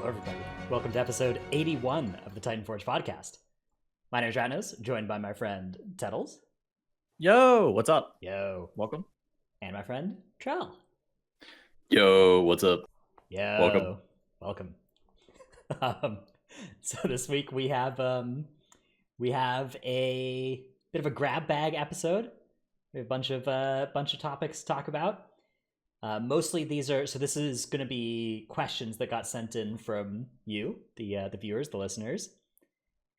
Hello, everybody. Welcome to episode 81 of the Titanforge podcast. My name is Ratnos, joined by my friend Tettles. Yo, what's up? Yo. Welcome. And my friend Trell. Yo, what's up? Yo. Welcome. So this week we have a bit of a grab bag episode. We have a bunch of topics to talk about. Mostly this is going to be questions that got sent in from you, the viewers, the listeners,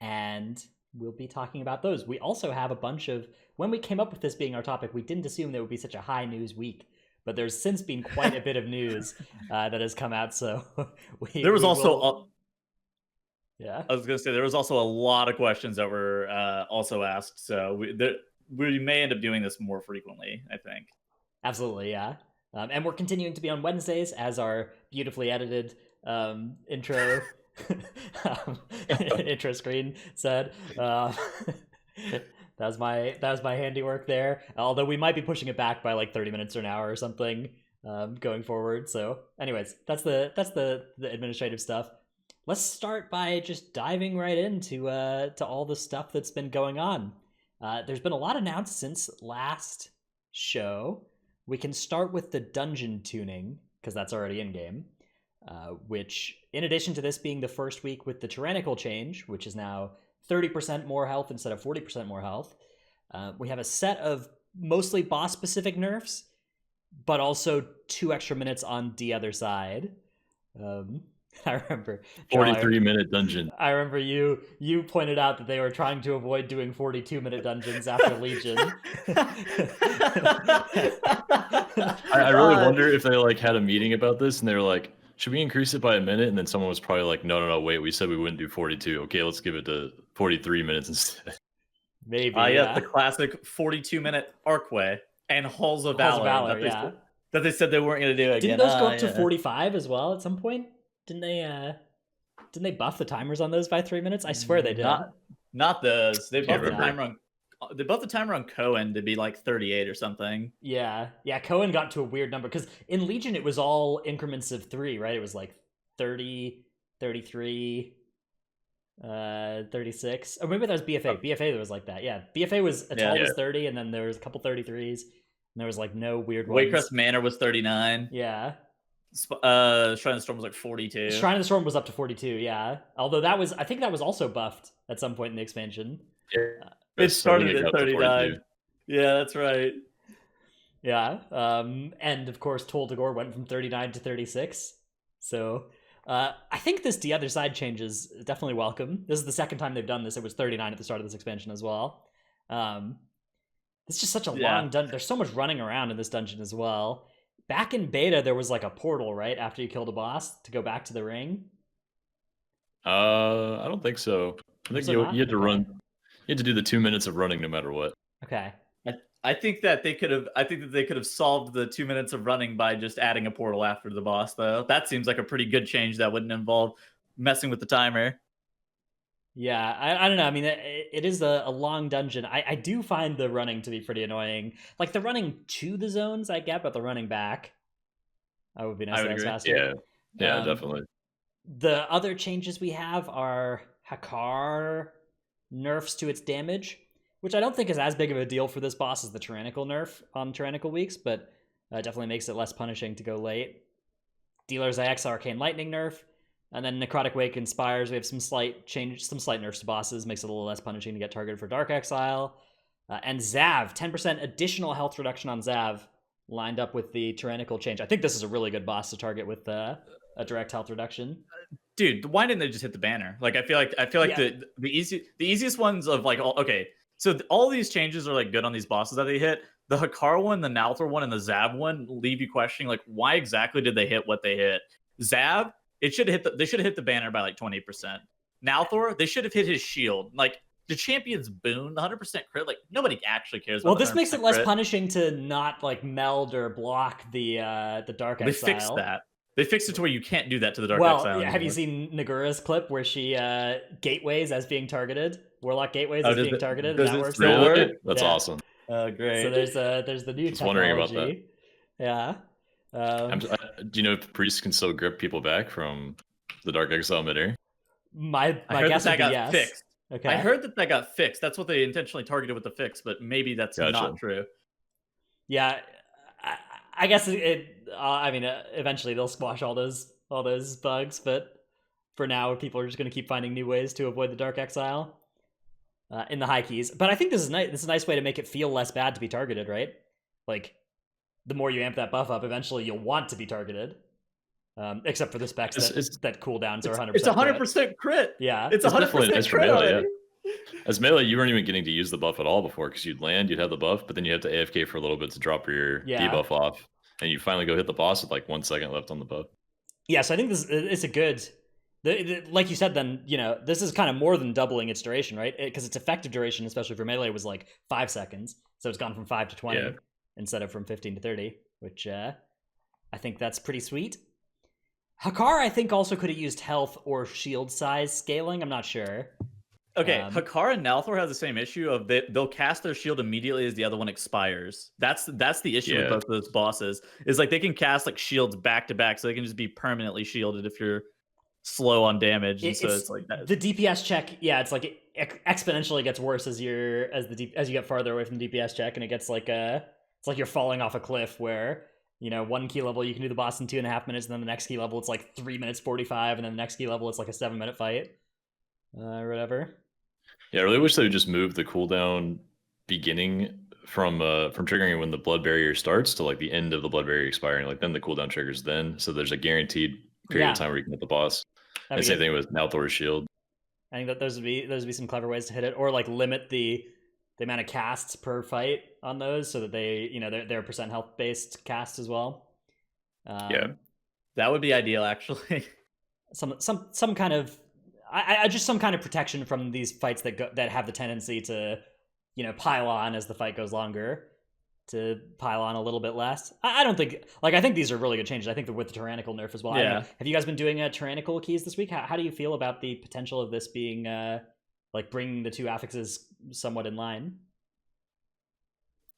and we'll be talking about those. We also have a bunch of, when we came up with this being our topic, we didn't assume there would be such a high news week, but there's since been quite a bit of news that has come out. So there was also I was gonna say there was also a lot of questions that were also asked. So we may end up doing this more frequently, I think. Absolutely, yeah. And we're continuing to be on Wednesdays as our beautifully edited intro intro screen said. That was my handiwork there. Although we might be pushing it back by like 30 minutes or an hour or something going forward. So, anyways, that's the administrative stuff. Let's start by just diving right into to all the stuff that's been going on. There's been a lot announced since last show. We can start with the dungeon tuning, because that's already in-game, which, in addition to this being the first week with the tyrannical change, which is now 30% more health instead of 40% more health, we have a set of mostly boss-specific nerfs, but also 2 extra minutes on the other side. I remember 43-minute dungeon. I remember you pointed out that they were trying to avoid doing 42-minute dungeons after Legion. I really wonder if they had a meeting about this and they were like, should we increase it by a minute? And then someone was probably like, no, wait, we said we wouldn't do 42. Okay, let's give it to 43 minutes instead. Maybe. Yeah, the classic 42-minute Arcway and Halls of Valor, that they said they weren't going to do again. Didn't those go up to 45 as well at some point? Didn't they buff the timers on those by 3 minutes? I swear they did. Not those. They buffed the timer on. They buffed the timer on Cohen to be like 38 or something. Yeah. Cohen got to a weird number because in Legion it was all increments of 3, right? It was like 30, 33, 36. Or maybe that was BFA. BFA was like that. Yeah, BFA was as tall as 30, and then there was a couple 33s, and there was like no weird ones. Waycrest Manor was 39. Yeah. Shrine of the Storm was like 42. Shrine of the Storm was up to 42, yeah. Although I think that was also buffed at some point in the expansion. Yeah. It started at 39. Yeah, that's right. Yeah. And of course, Toll to Gore went from 39 to 36. So I think this The Other Side change is definitely welcome. This is the second time they've done this. It was 39 at the start of this expansion as well. It's just such a long dungeon. There's so much running around in this dungeon as well. Back in beta, there was like a portal, right? After you killed a boss to go back to the ring. I don't think so. I think you had to run. You had to do the 2 minutes of running no matter what. Okay. I think that they could have solved the 2 minutes of running by just adding a portal after the boss, though. That seems like a pretty good change that wouldn't involve messing with the timer. Yeah, I don't know. I mean, it is a long dungeon. I do find the running to be pretty annoying. Like the running to the zones, I get, but the running back, I would be nice. I would agree. Yeah, definitely. The other changes we have are Hakar nerfs to its damage, which I don't think is as big of a deal for this boss as the Tyrannical nerf on Tyrannical weeks, but definitely makes it less punishing to go late. Dealer's IX Arcane Lightning nerf. And then Necrotic Wake inspires. We have some slight nerfs to bosses, makes it a little less punishing to get targeted for Dark Exile. And Zav, 10% additional health reduction on Zav, lined up with the Tyrannical change. I think this is a really good boss to target with a direct health reduction. Dude, why didn't they just hit the banner? Like, I feel like the easiest ones of like, okay, so all these changes are like good on these bosses that they hit. The Hakar one, the Nalthor one, and the Zav one leave you questioning like, why exactly did they hit what they hit? Zav, they should have hit the banner by like 20%. Nalthor, they should have hit his shield. Like the champion's boon, 100% crit. Like nobody actually cares. Well, this makes it less punishing to not like meld or block the Dark Exile. They fixed that. They fixed it to where you can't do that to the Dark Exile. Well, have you seen Nagura's clip where she gateways as being targeted? Warlock gateways as being targeted. Does that it works. still work? That's awesome. Great. So there's the new technology. Wondering about that. Yeah. Do you know if priests can still grip people back from the Dark Exile midair? My I heard guess that would be got yes. fixed. Okay. I heard that got fixed. That's what they intentionally targeted with the fix, but maybe that's not true. Yeah, I guess I mean, eventually they'll squash all those bugs, but for now, people are just going to keep finding new ways to avoid the Dark Exile in the high keys. But I think this is nice. This is a nice way to make it feel less bad to be targeted, right? Like, the more you amp that buff up, eventually you'll want to be targeted. Except for the specs that cooldowns are 100%. It's 100% crit. Yeah, it's 100% crit already. Yeah. As melee, you weren't even getting to use the buff at all before, because you'd land, you'd have the buff, but then you have to AFK for a little bit to drop your debuff off, and you finally go hit the boss with like 1 second left on the buff. Yeah, so I think this is a good. Like you said, then, you know, this is kind of more than doubling its duration, right? Because its effective duration, especially for melee, was like 5 seconds, so it's gone from 5 to 20 instead of from 15 to 30, which I think that's pretty sweet. Hakar, I think, also could have used health or shield size scaling. I'm not sure. Okay, Hakar and Nalthor have the same issue of they'll cast their shield immediately as the other one expires. That's the issue with both of those bosses. Is like they can cast like shields back to back, so they can just be permanently shielded if you're slow on damage. And so it's like that. The DPS check, it's like it exponentially gets worse as you get farther away from the DPS check, and it gets like it's like you're falling off a cliff where, you know, 1 key level you can do the boss in 2.5 minutes, and then the next key level it's like 3 minutes 45, and then the next key level it's like a 7-minute fight, or whatever. Yeah, I really wish they would just move the cooldown beginning from triggering when the blood barrier starts to like the end of the blood barrier expiring. Like then the cooldown triggers then, so there's a guaranteed period of time where you can hit the boss. And same thing with Nalthor's shield. I think that those would be some clever ways to hit it, or like limit the amount of casts per fight on those, so that they, you know, they're percent health based cast as well. That would be ideal, actually. some kind of just some kind of protection from these fights that have the tendency to, you know, pile on as the fight goes longer, to pile on a little bit less. I don't think, like, I think these are really good changes. I think with the tyrannical nerf as well. Yeah. Have you guys been doing tyrannical keys this week? How do you feel about the potential of this being like bringing the two affixes somewhat in line?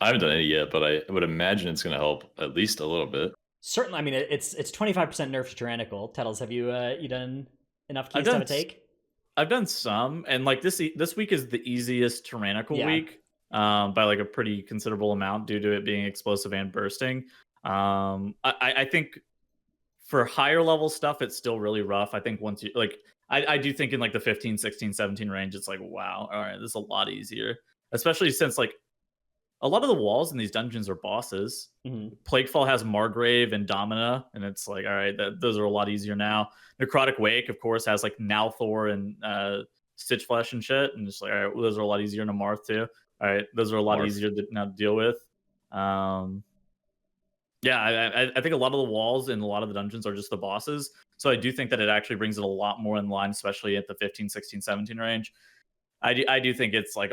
I haven't done any yet, but I would imagine it's going to help at least a little bit. Certainly. I mean, it's 25% nerf to tyrannical. Tettles, have you done enough keys to have a take? I've done some, and like this week is the easiest tyrannical week by like a pretty considerable amount due to it being explosive and bursting. I think for higher level stuff it's still really rough. I think once you like, I do think in like the 15, 16, 17 range it's like, wow, all right, this is a lot easier, especially since like a lot of the walls in these dungeons are bosses. Plaguefall has Margrave and Domina, and it's like, all right, those are a lot easier now. Necrotic Wake, of course, has like Nalthor and Stitchflesh and shit, and it's like, all right, well, those are a lot easier. Marth too. All right, those are a lot easier to now deal with. I think a lot of the walls in a lot of the dungeons are just the bosses. So I do think that it actually brings it a lot more in line, especially at the 15, 16, 17 range. I do think it's like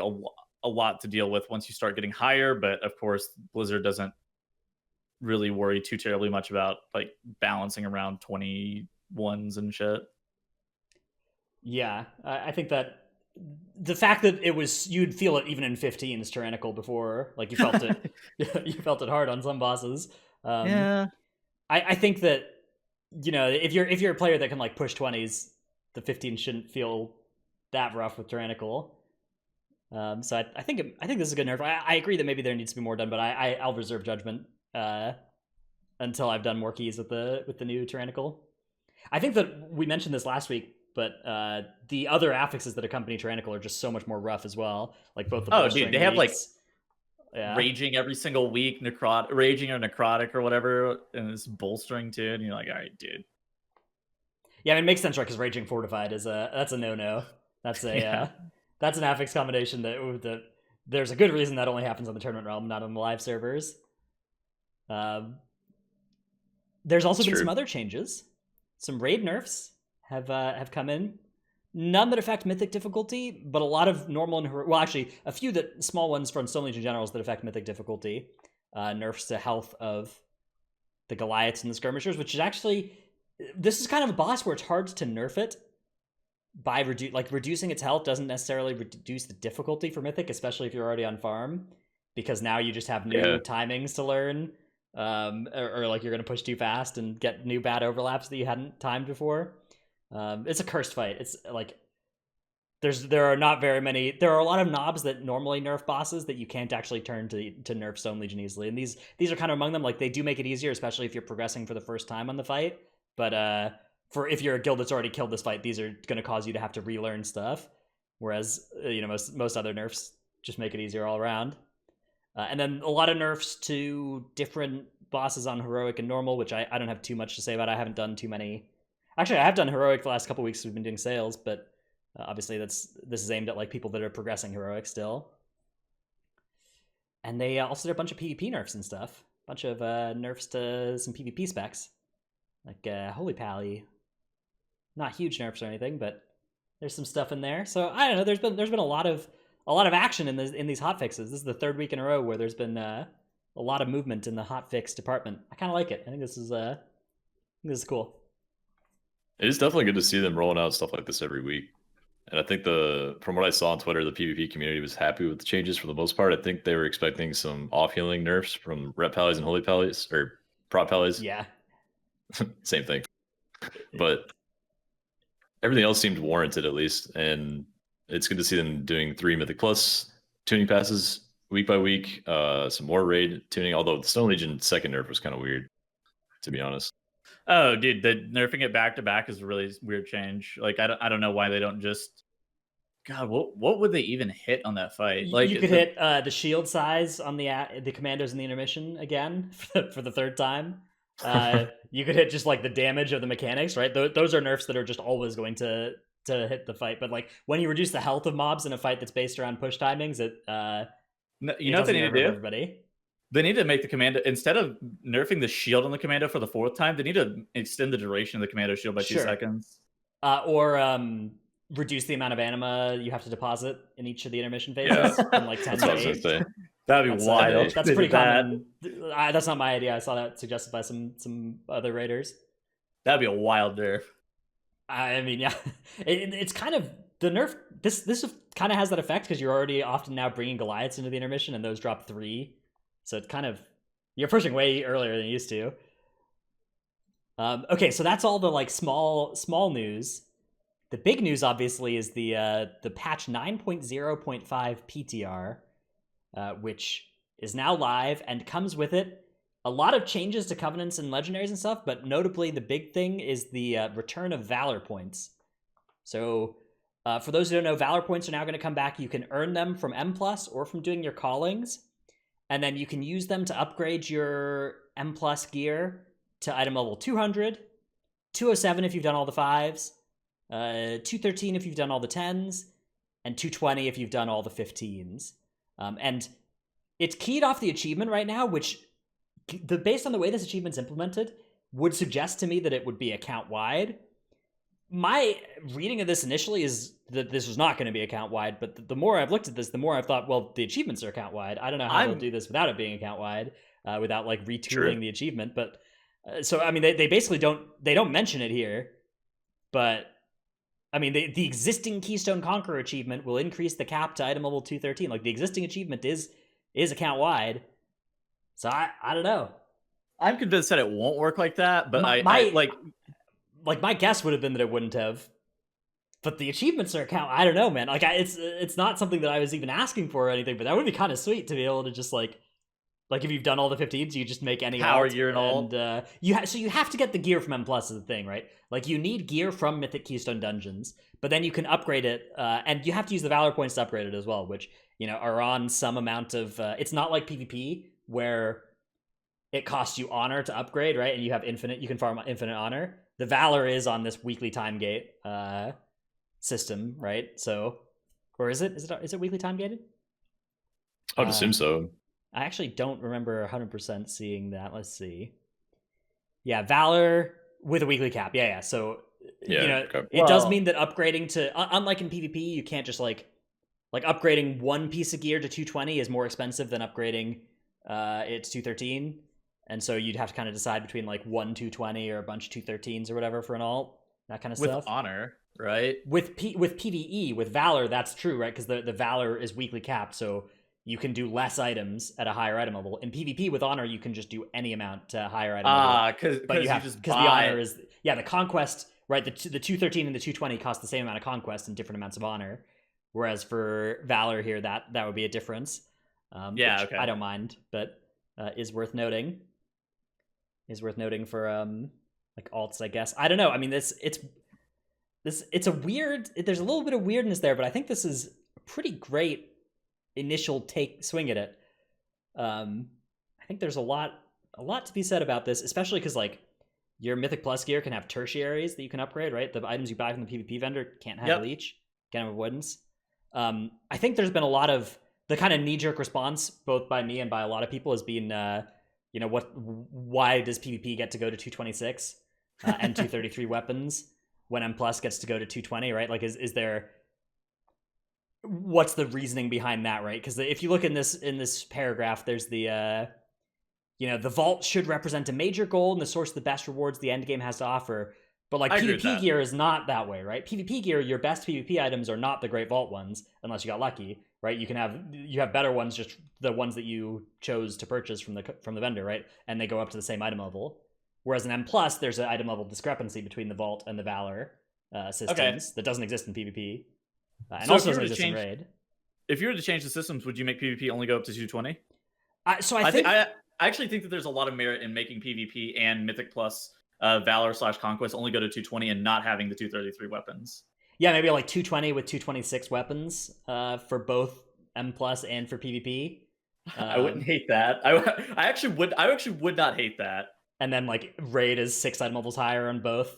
a lot to deal with once you start getting higher, but of course Blizzard doesn't really worry too terribly much about like balancing around 21s and shit. Yeah, I think that the fact that you'd feel it even in 15s tyrannical before, like you felt it, you felt it hard on some bosses. I think that, you know, if you're a player that can like push 20s, the 15 shouldn't feel that rough with tyrannical. So I think this is a good nerf. I agree that maybe there needs to be more done, but I'll reserve judgment until I've done more keys with the new tyrannical. I think that we mentioned this last week, but the other affixes that accompany tyrannical are just so much more rough as well. Like both the dude, they have like raging every single week, raging or necrotic or whatever, and it's bolstering too, and you're like, all right, dude. Yeah, I mean, it makes sense, right? Because raging fortified that's a no. That's a that's an affix combination that there's a good reason that only happens on the tournament realm, not on the live servers. There's also been some other changes. Some raid nerfs have come in. None that affect mythic difficulty, but a lot of normal and well, actually, a few small ones from Stone Legion generals that affect mythic difficulty. Nerfs to health of the Goliaths and the skirmishers, which is actually, this is kind of a boss where it's hard to nerf it. By reducing its health doesn't necessarily reduce the difficulty for mythic, especially if you're already on farm, because now you just have new timings to learn, or like you're going to push too fast and get new bad overlaps that you hadn't timed before. It's a cursed fight. It's like there are not very many. There are a lot of knobs that normally nerf bosses that you can't actually turn to nerf Stone Legion easily, and these are kind of among them. Like they do make it easier, especially if you're progressing for the first time on the fight. But for if you're a guild that's already killed this fight, these are going to cause you to have to relearn stuff. Whereas most other nerfs just make it easier all around. And then a lot of nerfs to different bosses on heroic and normal, which I don't have too much to say about. I haven't done too many. Actually, I have done heroic the last couple weeks. We've been doing sales, but obviously this is aimed at like people that are progressing heroic still. And they also did a bunch of PvP nerfs and stuff. A bunch of nerfs to some PvP specs, like Holy Pally. Not huge nerfs or anything, but there's some stuff in there. So I don't know. There's been a lot of action in these hotfixes. This is the third week in a row where there's been a lot of movement in the hotfix department. I kind of like it. I think this is cool. It is definitely good to see them rolling out stuff like this every week. And I think from what I saw on Twitter, the PvP community was happy with the changes for the most part. I think they were expecting some off-healing nerfs from Rep Pallies and Holy Pallies, or Prop Pallies. Yeah. Same thing. But everything else seemed warranted at least. And it's good to see them doing 3 Mythic Plus tuning passes week by week. Some more raid tuning, although the Stone Legion second nerf was kind of weird, to be honest. Oh, dude, the nerfing it back to back is a really weird change. Like, I don't know why they don't just. God, what would they even hit on that fight? Like, you could hit the shield size on the commandos in the intermission again for the third time. You could hit just like the damage of the mechanics, right? Those are nerfs that are just always going to hit the fight. But like when you reduce the health of mobs in a fight that's based around push timings, what they need to do? Everybody. They need to make the commando, instead of nerfing the shield on the commando for the 4th time, they need to extend the duration of the commando shield by 2 seconds. Or reduce the amount of anima you have to deposit in each of the intermission phases from like 10 to 8. That'd be wild. That's pretty common. That's not my idea. I saw that suggested by some other raiders. That'd be a wild nerf. I mean, yeah. It's kind of the nerf. This kind of has that effect because you're already often now bringing Goliaths into the intermission, and those drop 3. So it's kind of, you're pushing way earlier than you used to. Okay, so that's all the like small news. The big news, obviously, is the patch 9.0.5 PTR, which is now live and comes with it a lot of changes to covenants and legendaries and stuff. But notably, the big thing is the return of Valor points. So for those who don't know, Valor points are now going to come back. You can earn them from M+ or from doing your callings. And then you can use them to upgrade your M+ gear to item level 200, 207 if you've done all the 5s, 213 if you've done all the 10s, and 220 if you've done all the 15s. And it's keyed off the achievement right now, which, based on the way this achievement's implemented, would suggest to me that it would be account-wide. My reading of this initially is that this was not going to be account-wide, but the more I've looked at this, the more I've thought, well, the achievements are account-wide. I don't know how they'll do this without it being account-wide, without like retooling the achievement. But so I mean, they basically don't mention it here, but I mean, the existing Keystone Conqueror achievement will increase the cap to item level 213. Like the existing achievement is account-wide. So I don't know. I'm convinced that it won't work like that, but my guess would have been that it wouldn't have. But the achievements are account. I don't know, man. Like it's not something that I was even asking for or anything. But that would be kind of sweet to be able to just like if you've done all the 15s, you just make any power gear and all. And you have to get the gear from M+ is the thing, right? Like you need gear from Mythic Keystone dungeons, but then you can upgrade it, and you have to use the Valor points to upgrade it as well, which are on some amount of. It's not like PvP where it costs you honor to upgrade, right? And you have you can farm infinite honor. The Valor is on this weekly time gate system, right? So, or is it weekly time gated? I would assume so. I actually don't remember 100% seeing that. Let's see. Yeah, Valor with a weekly cap. Yeah. So, okay. It does mean that upgrading to, unlike in PvP, you can't just like upgrading one piece of gear to 220 is more expensive than upgrading it to 213. And so you'd have to kind of decide between like 220 or a bunch of 213s or whatever for an alt, that kind of stuff. With honor, right? With PvE, with Valor, that's true, right? Because the Valor is weekly capped, so you can do less items at a higher item level. In PvP with honor, you can just do any amount to higher item level. Because the honor is the conquest, right? The 213 and the 220 cost the same amount of conquest and different amounts of honor, whereas for Valor here, that would be a difference. Which okay. I don't mind, but is worth noting. Is worth noting for like alts, I guess. I don't know. I mean, it's a weird. There's a little bit of weirdness there, but I think this is a pretty great initial swing at it. I think there's a lot to be said about this, especially because like your Mythic Plus gear can have tertiaries that you can upgrade, right? The items you buy from the PvP vendor can't have leech, can't have avoidance. I think there's been a lot of the kind of knee-jerk response, both by me and by a lot of people, has been, why does PvP get to go to 226 and 233 weapons when M Plus gets to go to 220, right? Like, is there, what's the reasoning behind that, right? Because if you look in this paragraph, there's the the vault should represent a major goal and the source of the best rewards the end game has to offer. But like PvP gear is not that way, right? PvP gear, your best PvP items are not the great vault ones, unless you got lucky, right? You have better ones, just the ones that you chose to purchase from the vendor, right? And they go up to the same item level. Whereas in M Plus, there's an item level discrepancy between the vault and the Valor systems that doesn't exist in PvP, and so also doesn't exist in Raid. If you were to change the systems, would you make PvP only go up to 220? I actually think that there's a lot of merit in making PvP and Mythic Plus Valor / Conquest only go to 220 and not having the 233 weapons. Yeah, maybe like 220 with 226 weapons for both M Plus and for PvP. I wouldn't hate that. I actually would not hate that. And then like Raid is 6 item levels higher on both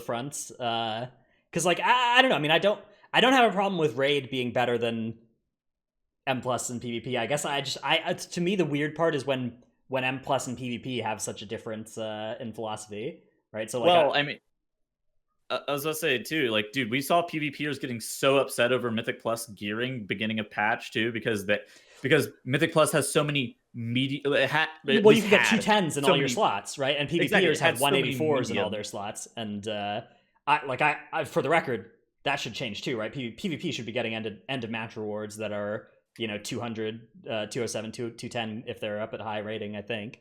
fronts. Because like I don't know. I mean, I don't have a problem with Raid being better than M Plus and PvP. I guess to me the weird part is when M Plus and PvP have such a difference in philosophy, right? So like, I was gonna say too, like, dude, we saw PvPers getting so upset over Mythic Plus gearing beginning of patch too, because Mythic Plus has so many you can get 210s in all your slots, right? And PvPers have 184s in all their slots, and I for the record, that should change too, right? PvP should be getting end of match rewards that are 200, 207, 210 if they're up at high rating, I think.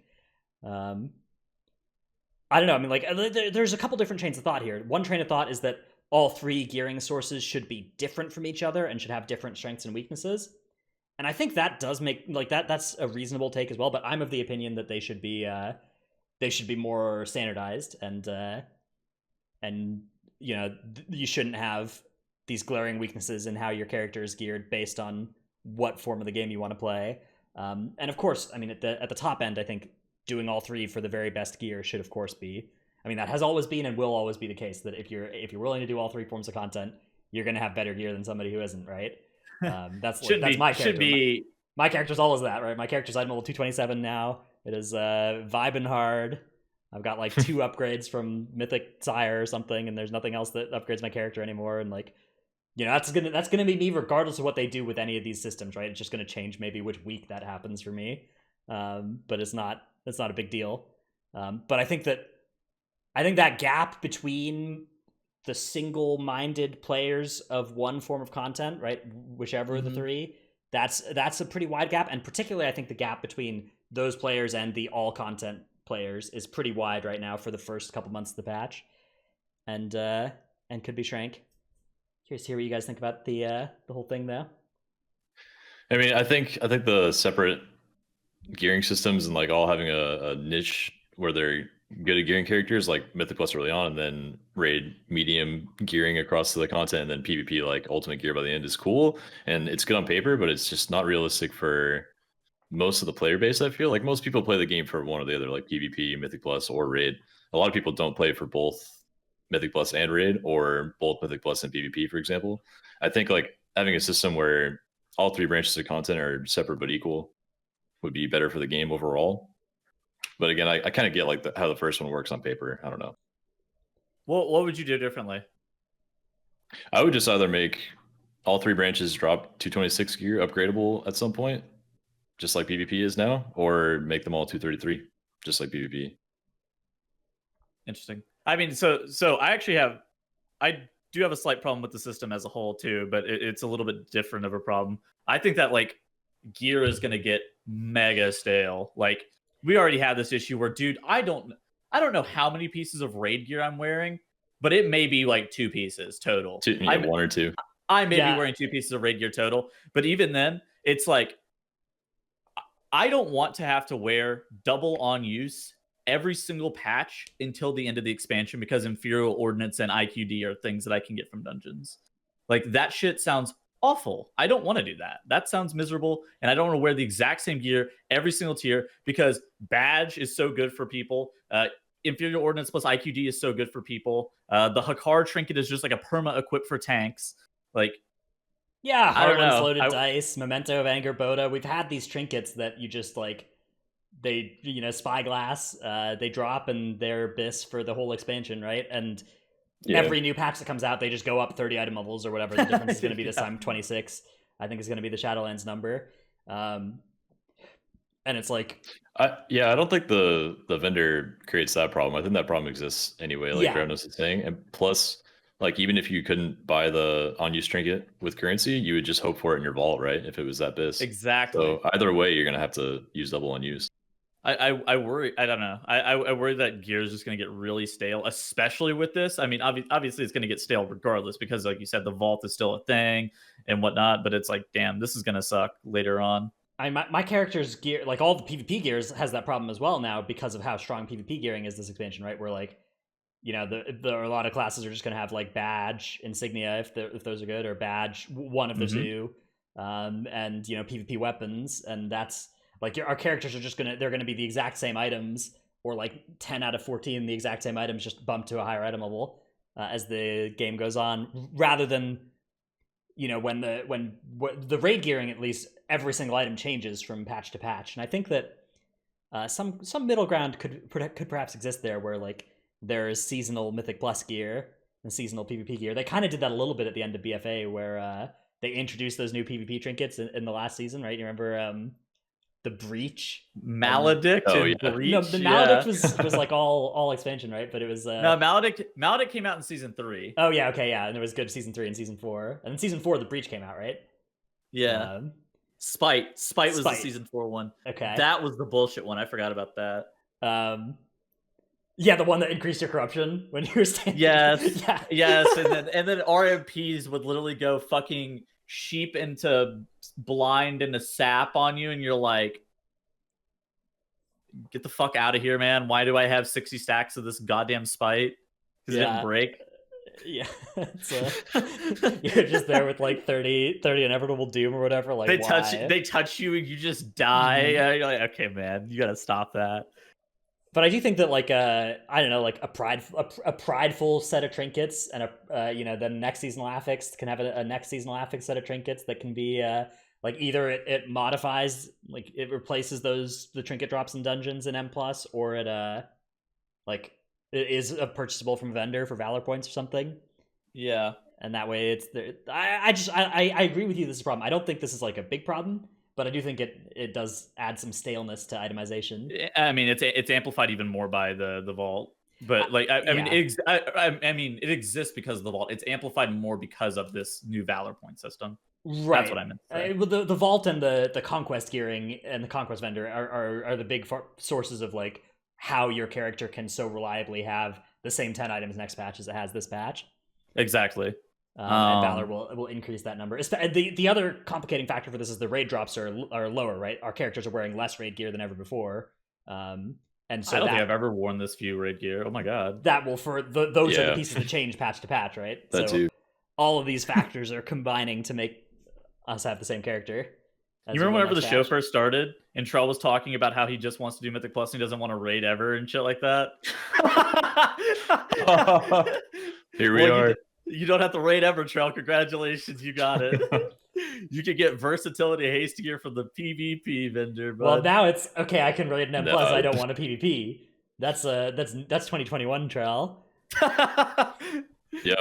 I don't know. I mean, like, there's a couple different trains of thought here. One train of thought is that all three gearing sources should be different from each other and should have different strengths and weaknesses. And I think that does make, like, that's a reasonable take as well, but I'm of the opinion that they should be more standardized and you shouldn't have these glaring weaknesses in how your character is geared based on what form of the game you want to play. And of course, I mean, at the top end, I think doing all three for the very best gear should of course be, I mean, that has always been and will always be the case, that if you're willing to do all three forms of content, you're going to have better gear than somebody who isn't, right? That's my character. My character's always that, right? My character's item level 227 now. It is vibing hard. I've got like 2 upgrades from Mythic Sire or something, and there's nothing else that upgrades my character anymore. And like, that's gonna be me regardless of what they do with any of these systems, right? It's just gonna change maybe which week that happens for me. But it's not a big deal. But I think that gap between the single-minded players of one form of content, right, whichever of the three, that's a pretty wide gap. And particularly, I think the gap between those players and the all-content players is pretty wide right now for the first couple months of the patch, and could be shrank. Curious to hear what you guys think about the whole thing, though. I mean, I think the separate gearing systems and like all having a niche where they're good at gearing characters, like Mythic Plus early on, and then Raid medium gearing across to the content, and then PvP like ultimate gear by the end is cool, and it's good on paper, but it's just not realistic for most of the player base. I feel like most people play the game for one or the other, like PvP, Mythic Plus, or Raid. A lot of people don't play for both Mythic Plus and Raid, or both Mythic Plus and PvP, for example. I think like having a system where all three branches of content are separate but equal would be better for the game overall. But again, I kind of get like how the first one works on paper. I don't know. What would you do differently? I would just either make all three branches drop 226 gear upgradable at some point, just like PvP is now, or make them all 233, just like PvP. Interesting. I mean, so I do have a slight problem with the system as a whole too, but it's a little bit different of a problem. I think that like gear is going to get mega stale. Like, we already have this issue where, dude, I don't know how many pieces of Raid gear I'm wearing, but it may be like 2 pieces total. One or two. I may be wearing 2 pieces of raid gear total, but even then, it's like I don't want to have to wear double on use every single patch until the end of the expansion because Imperial Ordnance and IQD are things that I can get from dungeons. Like that shit sounds awful. I don't want to do that. That sounds miserable, and I don't want to wear the exact same gear every single tier because badge is so good for people. Imperial Ordnance plus IQD is so good for people. The Hakar trinket is just like a perma equip for tanks. Like, yeah, I don't Harlan's know. loaded dice, Memento of Anger, Boda. We've had these trinkets that you just like, they, you know, Spyglass, they drop and they're bis for the whole expansion, right? And every new patch that comes out, they just go up 30 item levels or whatever the difference is going to be this time. 26, I think, is going to be the Shadowlands number. And it's like, I don't think the vendor creates that problem. I think that problem exists anyway, like Kronos is saying. And plus, like, even if you couldn't buy the on-use trinket with currency, you would just hope for it in your vault, right? If it was that bis. Exactly. So either way, you're gonna have to use double on-use. I worry. I don't know. I worry that gear is just going to get really stale, especially with this. I mean, obviously it's going to get stale regardless because, like you said, the vault is still a thing and whatnot. But it's like, damn, this is going to suck later on. My character's gear, like all the PvP gears, has that problem as well now because of how strong PvP gearing is this expansion, right? Where like, you know, a lot of classes are just going to have like badge, insignia if those are good, or badge one of the two, and you know, PvP weapons, and that's. Like our characters are they're gonna be the exact same items, or like 10 out of 14 the exact same items, just bumped to a higher item level as the game goes on, rather than, you know, when the raid gearing, at least every single item changes from patch to patch. And I think that some middle ground could perhaps exist there, where like there's seasonal Mythic Plus gear and seasonal PvP gear. They kind of did that a little bit at the end of BFA, where they introduced those new PvP trinkets in the last season, right? You remember the Breach, Maledict, Breach. No, the Maledict was like all expansion, right? But it was no, Maledict came out in season 3. Oh yeah, okay, yeah, and it was good season 3 and season 4, and then season 4 the Breach came out, right? Yeah. Spite was the season 4 one. Okay, that was the bullshit one. I forgot about that. Yeah, the one that increased your corruption when you were standing. Yes, yes, and then RMPs would literally go fucking sheep into blind into sap on you, and you're like, get the fuck out of here, man. Why do I have 60 stacks of this goddamn spite? Because it didn't break. Yeah, you're just there with like 30 inevitable doom or whatever. Like they touch you and you just die. You're like, okay, man, you gotta stop that. But I do think that like I don't know, like a prideful set of trinkets, and you know, the next seasonal affix can have a next seasonal affix set of trinkets that can be like either it modifies, like it replaces the trinket drops in dungeons in M+, or it like it is purchasable from a vendor for Valor points or something. Yeah, and that way it's there. I agree with you. This is a problem. I don't think this is like a big problem, but I do think it does add some staleness to itemization. I mean, it's amplified even more by the vault. But like, I mean, it exists because of the vault. It's amplified more because of this new Valor point system. Right. That's what I meant. The vault and the conquest gearing and the conquest vendor are the big sources of like how your character can so reliably have the same 10 items next patch as it has this patch. Exactly. And Valor will increase that number. The other complicating factor for this is the raid drops are lower, right? Our characters are wearing less raid gear than ever before. And so I don't think I've ever worn this few raid gear. Oh my god. That will those are the pieces that change patch to patch, right? That too. All of these factors are combining to make us have the same character. You remember whenever the show first started and Trell was talking about how he just wants to do Mythic Plus and he doesn't want to raid ever and shit like that? Here we are. You don't have to raid ever, Trell. Congratulations, you got it. You can get versatility haste gear from the PvP vendor. Bud. Well, now it's okay. I can raid an M+. I don't want a PvP. That's 2021, Trell. Yep.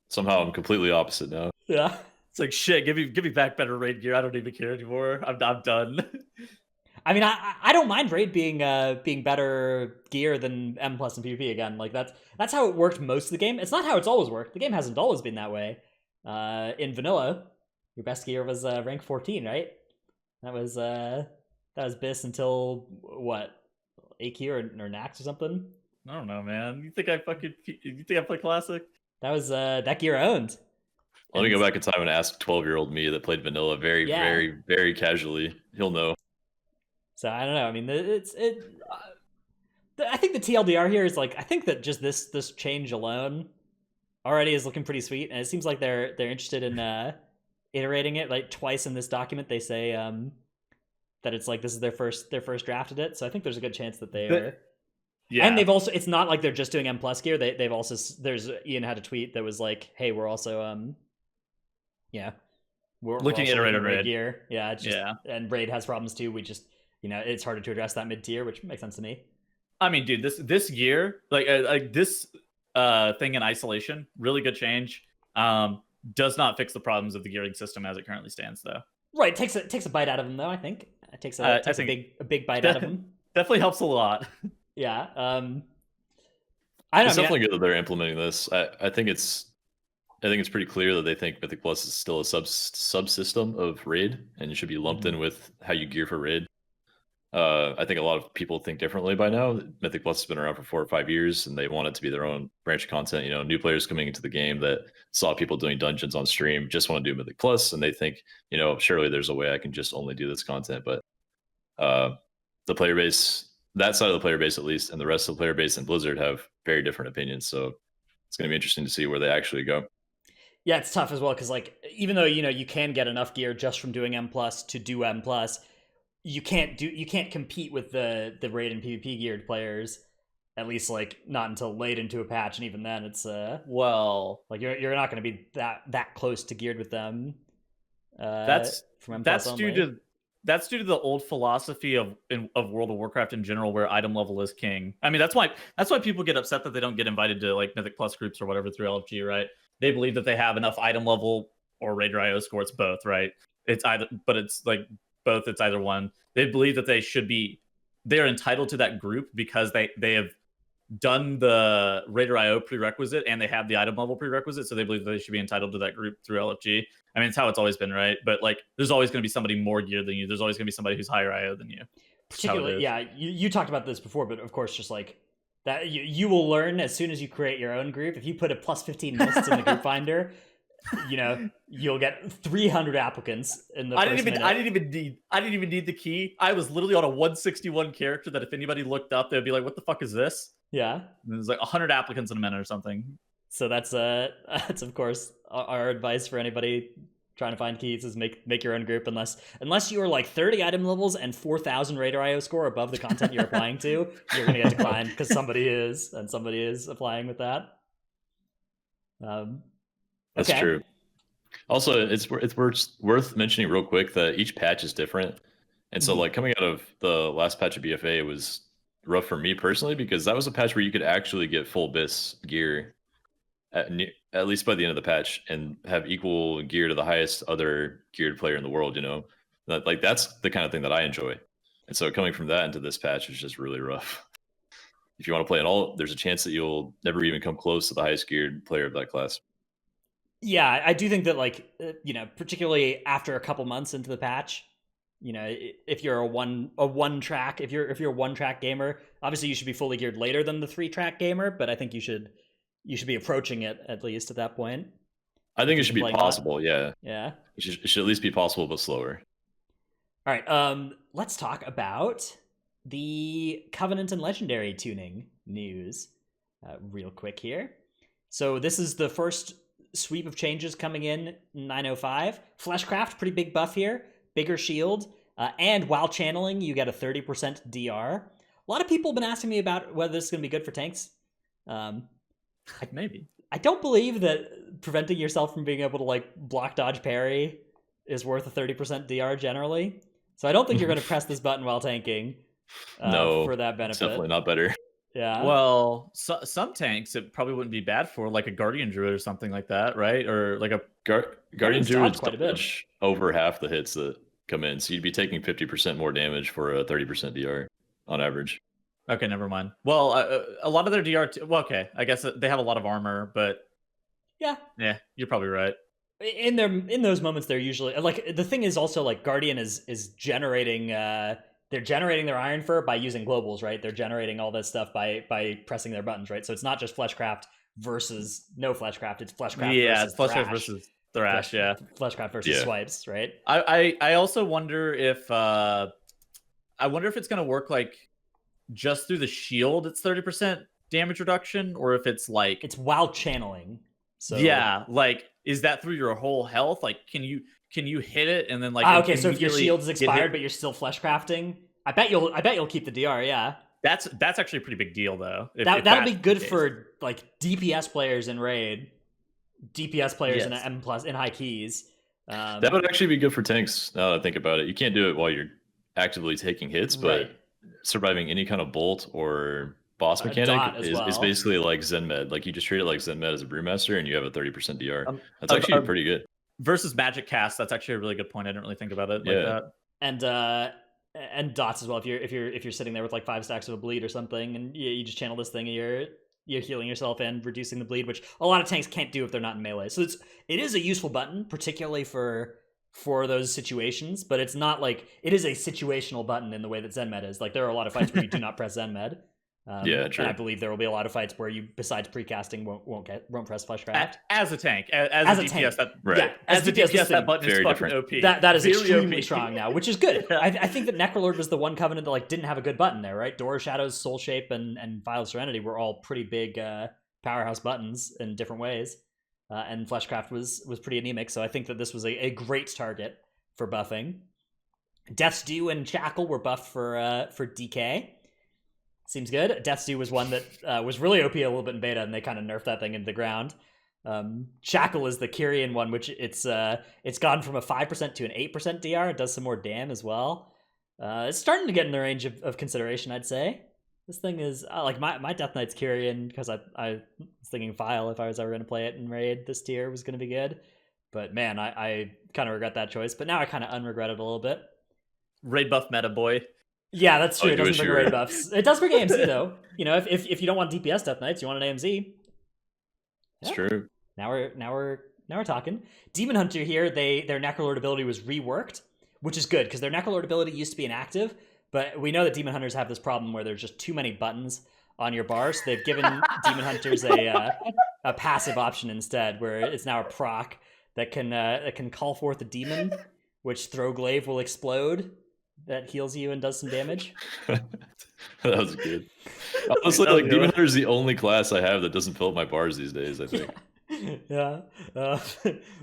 Somehow I'm completely opposite now. Yeah. It's like, shit, give me back better raid gear. I don't even care anymore. I'm done. I mean, I don't mind raid being better gear than M+ and PvP again. Like that's how it worked most of the game. It's not how it's always worked. The game hasn't always been that way. In vanilla, your best gear was rank 14, right? That was BIS until what, AQ or Nax or something? I don't know, man. You think I play classic? That was that gear owned. Let me go back in time and ask 12-year-old me that played vanilla very, Yeah. very, very casually. He'll know. So I don't know. I mean, I think the TLDR here is like, I think that just this change alone already is looking pretty sweet, and it seems like they're interested in iterating it. Like twice in this document, they say that it's like this is their first draft at it. So I think there's a good chance that they are. Yeah, and they've also, it's not like they're just doing M plus gear. They've also, there's Ian had a tweet that was like, hey, we're also we're looking at iterated raid gear. Yeah, it's just, and raid has problems too. We just, it's harder to address that mid tier, which makes sense to me. I mean, dude, this gear, like this thing in isolation, really good change. Does not fix the problems of the gearing system as it currently stands, though. Right, takes a bite out of them, though. I think it takes a big bite out of them. Definitely helps a lot. Yeah. I don't know. It's definitely good that they're implementing this. I think it's pretty clear that they think Mythic Plus is still a subsystem of raid, and it should be lumped in with how you gear for raid. I think a lot of people think differently by now. Mythic Plus has been around for 4 or 5 years, and they want it to be their own branch of content. New players coming into the game that saw people doing dungeons on stream just want to do Mythic Plus, and they think, surely there's a way I can just only do this content. But the player base, that side of the player base at least, and the rest of the player base in Blizzard have very different opinions. So it's going to be interesting to see where they actually go. Yeah, it's tough as well because, like, even though you can get enough gear just from doing M plus to do M plus, you can't compete with the raid and PvP geared players, at least like not until late into a patch, and even then it's like you're not going to be that close to geared with them. That's due to the old philosophy of World of Warcraft in general, where item level is king. I mean, that's why people get upset that they don't get invited to like Mythic Plus groups or whatever through LFG, right? They believe that they have enough item level or Raider IO score. It's both, right? It's either, but it's like both. It's either one. They believe that they're entitled to that group because they have done the Raider IO prerequisite and they have the item level prerequisite, so they believe that they should be entitled to that group through LFG. I mean, it's how it's always been, right? But like, there's always going to be somebody more geared than you. There's always going to be somebody who's higher IO than you. Particularly, yeah. You talked about this before, but of course, just like that, you will learn as soon as you create your own group. If you put a plus 15 mists in the group finder, you'll get 300 applicants in the first minute. I didn't even need the key. I was literally on a 161 character that if anybody looked up, they'd be like, "What the fuck is this?" Yeah, and there's like 100 applicants in a minute or something. So that's of course our advice for anybody trying to find keys is make your own group, unless you are like 30 item levels and 4,000 Raider IO score above the content you're applying to, you're gonna get declined because somebody is applying with that. That's true. Also, it's worth mentioning real quick that each patch is different, and so like coming out of the last patch of BFA was rough for me personally because that was a patch where you could actually get full BIS gear at least by the end of the patch and have equal gear to the highest other geared player in the world. That's the kind of thing that I enjoy, and so coming from that into this patch is just really rough. If you want to play at all, there's a chance that you'll never even come close to the highest geared player of that class. Yeah, I do think that, like, particularly after a couple months into the patch, if you're a one track gamer, obviously you should be fully geared later than the 3-track gamer, but I think you should be approaching it at least at that point. I think it should be possible. Yeah. Yeah. It should at least be possible, but slower. All right. Let's talk about the Covenant and Legendary tuning news real quick here. So this is the first sweep of changes coming in 905. Fleshcraft, pretty big buff here. Bigger shield. And while channeling, you get a 30% DR. A lot of people have been asking me about whether this is going to be good for tanks. Maybe. I don't believe that preventing yourself from being able to like block, dodge, parry is worth a 30% DR generally. So I don't think you're going to press this button while tanking for that benefit. It's definitely not better. Yeah. Well, some tanks it probably wouldn't be bad for, like a Guardian Druid or something like that, right? Or like a Guardian Druid's quite a bit over half the hits that come in, so you'd be taking 50% more damage for a 30% DR on average. Okay, never mind. Well, a lot of their DR. Well, okay, I guess they have a lot of armor, but yeah, you're probably right. In those moments, they're usually like, the thing is also like Guardian is generating they're generating their Iron Fur by using globals, right? They're generating all this stuff by pressing their buttons, right? So it's not just Fleshcraft versus no Fleshcraft. It's Fleshcraft versus Fleshcraft Thrash. versus Thrash. Yeah, Fleshcraft versus Swipes, right? I also wonder if it's gonna work like just through the shield. It's 30% damage reduction, or if it's like it's while channeling. So yeah, like is that through your whole health? Like can you hit it and then like okay, so if your shield is expired but you're still Fleshcrafting, I bet you'll keep the DR. Yeah, that's actually a pretty big deal though. That'll be good for like DPS players in raid, DPS players in M+ in high keys. That would actually be good for tanks. Now that I think about it, you can't do it while you're actively taking hits, but surviving any kind of bolt or boss mechanic is basically like Zen Med. Like you just treat it like Zen Med as a brewmaster, and you have a 30% DR. That's actually pretty good. Versus magic cast, that's actually a really good point. I didn't really think about it like that. And dots as well. If you're sitting there with like 5 stacks of a bleed or something, and you just channel this thing, and you're healing yourself and reducing the bleed, which a lot of tanks can't do if they're not in melee. So it is a useful button, particularly for those situations, but it's not like it is a situational button in the way that Zen Med is. Like there are a lot of fights where you do not press Zen Med. True. And I believe there will be a lot of fights where you, besides precasting, won't press Fleshcraft. As a tank, as a DPS, tank. As a DPS, that button is fucking OP. That is extremely strong now, which is good. I think that Necrolord was the one covenant that like didn't have a good button there, right? Door of Shadows, Soul Shape, and Vial of Serenity were all pretty big powerhouse buttons in different ways, and Fleshcraft was pretty anemic. So I think that this was a great target for buffing. Death's Due and Shackle were buffed for DK. Seems good. Death's Due was one that was really OP a little bit in beta, and they kind of nerfed that thing into the ground. Shackle is the Kyrian one, which it's gone from a 5% to an 8% DR. It does some more dam as well. It's starting to get in the range of consideration, I'd say. This thing is like my Death Knight's Kyrian, because I was thinking File, if I was ever going to play it in raid, this tier was going to be good. But man, I kind of regret that choice. But now I kind of unregret it a little bit. Raid buff meta boy. Yeah, that's true. It doesn't bring raid buffs. It does bring AMZ though. You know, if you don't want DPS Death Knights, you want an AMZ. It's true. Now we're talking. Demon Hunter here, their Necrolord ability was reworked, which is good because their Necrolord ability used to be inactive, but we know that Demon Hunters have this problem where there's just too many buttons on your bar, so they've given Demon Hunters a passive option instead, where it's now a proc that can call forth a demon, which Throw Glaive will explode. That heals you and does some damage. That was good. Honestly, like Demon Hunter is the only class I have that doesn't fill up my bars these days, I think. Yeah.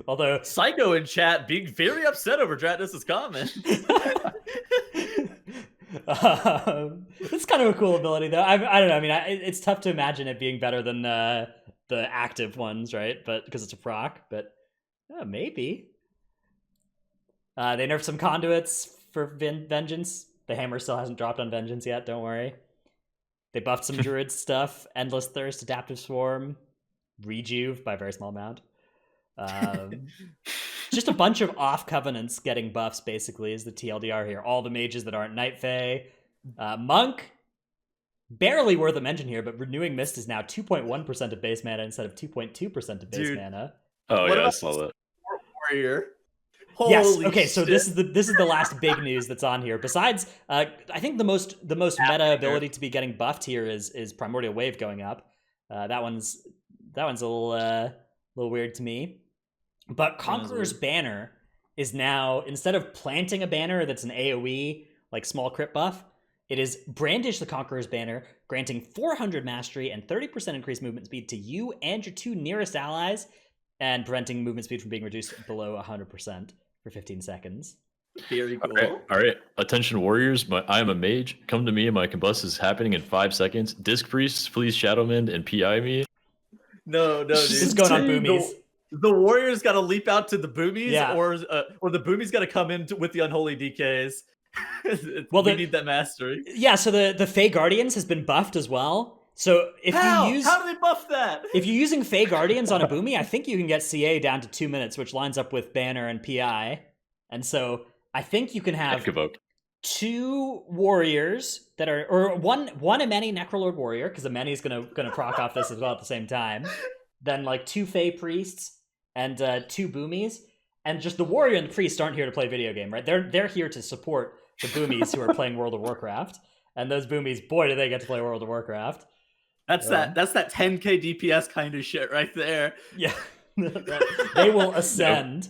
Although Psycho in chat being very upset over Dratnus' comment. It's kind of a cool ability, though. I don't know. I mean, it's tough to imagine it being better than the active ones, right? But because it's a proc, but maybe. They nerfed some conduits for Vengeance. The hammer still hasn't dropped on Vengeance yet, don't worry. They buffed some druid stuff. Endless Thirst, Adaptive Swarm, Rejuve by a very small amount. Just a bunch of off covenants getting buffs, basically, is the TLDR here. All the mages that aren't Night Fae. Monk, barely worth a mention here, but Renewing Mist is now 2.1% of base mana instead of 2.2% of base mana. Oh yeah, I saw that. Warrior. Yes. Okay. So this is the last big news that's on here. Besides, I think the most meta ability to be getting buffed here is Primordial Wave going up. That one's a little weird to me. But Conqueror's Banner is now, instead of planting a banner that's an AOE like small crit buff, it is Brandish the Conqueror's Banner, granting 400 mastery and 30% increased movement speed to you and your 2 nearest allies, and preventing movement speed from being reduced below 100%. For 15 seconds. Very cool. All right. Attention warriors, I am a mage. Come to me and my combust is happening in 5 seconds. Disc priests, please shadowmend and PI me. No, dude. This is going on boomies. The warriors got to leap out to the boomies, or the boomies got to come in with the unholy DKs. Well, we need that mastery. Yeah, so the Fey Guardians has been buffed as well. So how do they buff that? If you're using Fey Guardians on a Boomy, I think you can get CA down to 2 minutes, which lines up with Banner and PI. And so I think you can have 2 warriors that are, or one Ameni Necrolord warrior, because Ameni is gonna proc off this as well at the same time. Then like 2 Fey priests and 2 Boomies, and just the warrior and the priest aren't here to play video game, right? They're here to support the boomies who are playing World of Warcraft. And those boomies, boy, do they get to play World of Warcraft. That's that 10k DPS kind of shit right there. Yeah. They will ascend.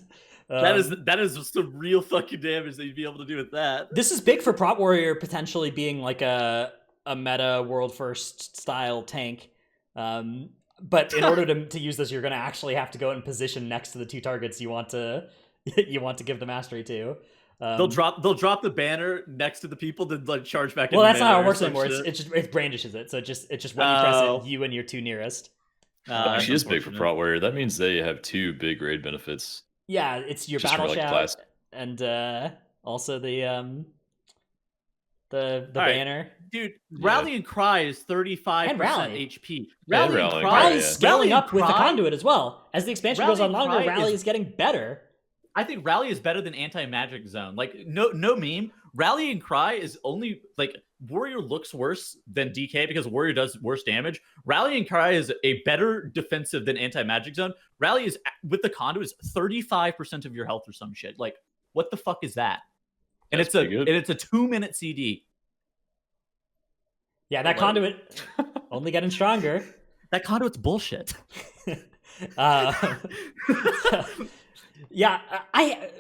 That is some real fucking damage that you'd be able to do with that. This is big for Prot Warrior potentially being like a meta world first style tank. But in order to use this, you're going to actually have to go in position next to the two targets you want to give the mastery to. They'll drop the banner next to the people to like charge back. Well, that's not how it works anymore. It brandishes it, so it's just when you press it, you and your two nearest. She is big for Prot Warrior. That means they have two big raid benefits. Yeah, it's your battle shout and also the banner. Dude, Rally and Cry is 35% HP. Rally and Cry is scaling up with the conduit as well. As the expansion goes on longer, Rally is getting better. I think Rally is better than Anti-Magic Zone. Like, no meme. Rally and Cry is only, like, Warrior looks worse than DK because Warrior does worse damage. Rally and Cry is a better defensive than Anti-Magic Zone. Rally is, with the conduit, is 35% of your health or some shit. Like, what the fuck is that? And it's a 2-minute CD. Yeah, that conduit only getting stronger. That conduit's bullshit. Yeah,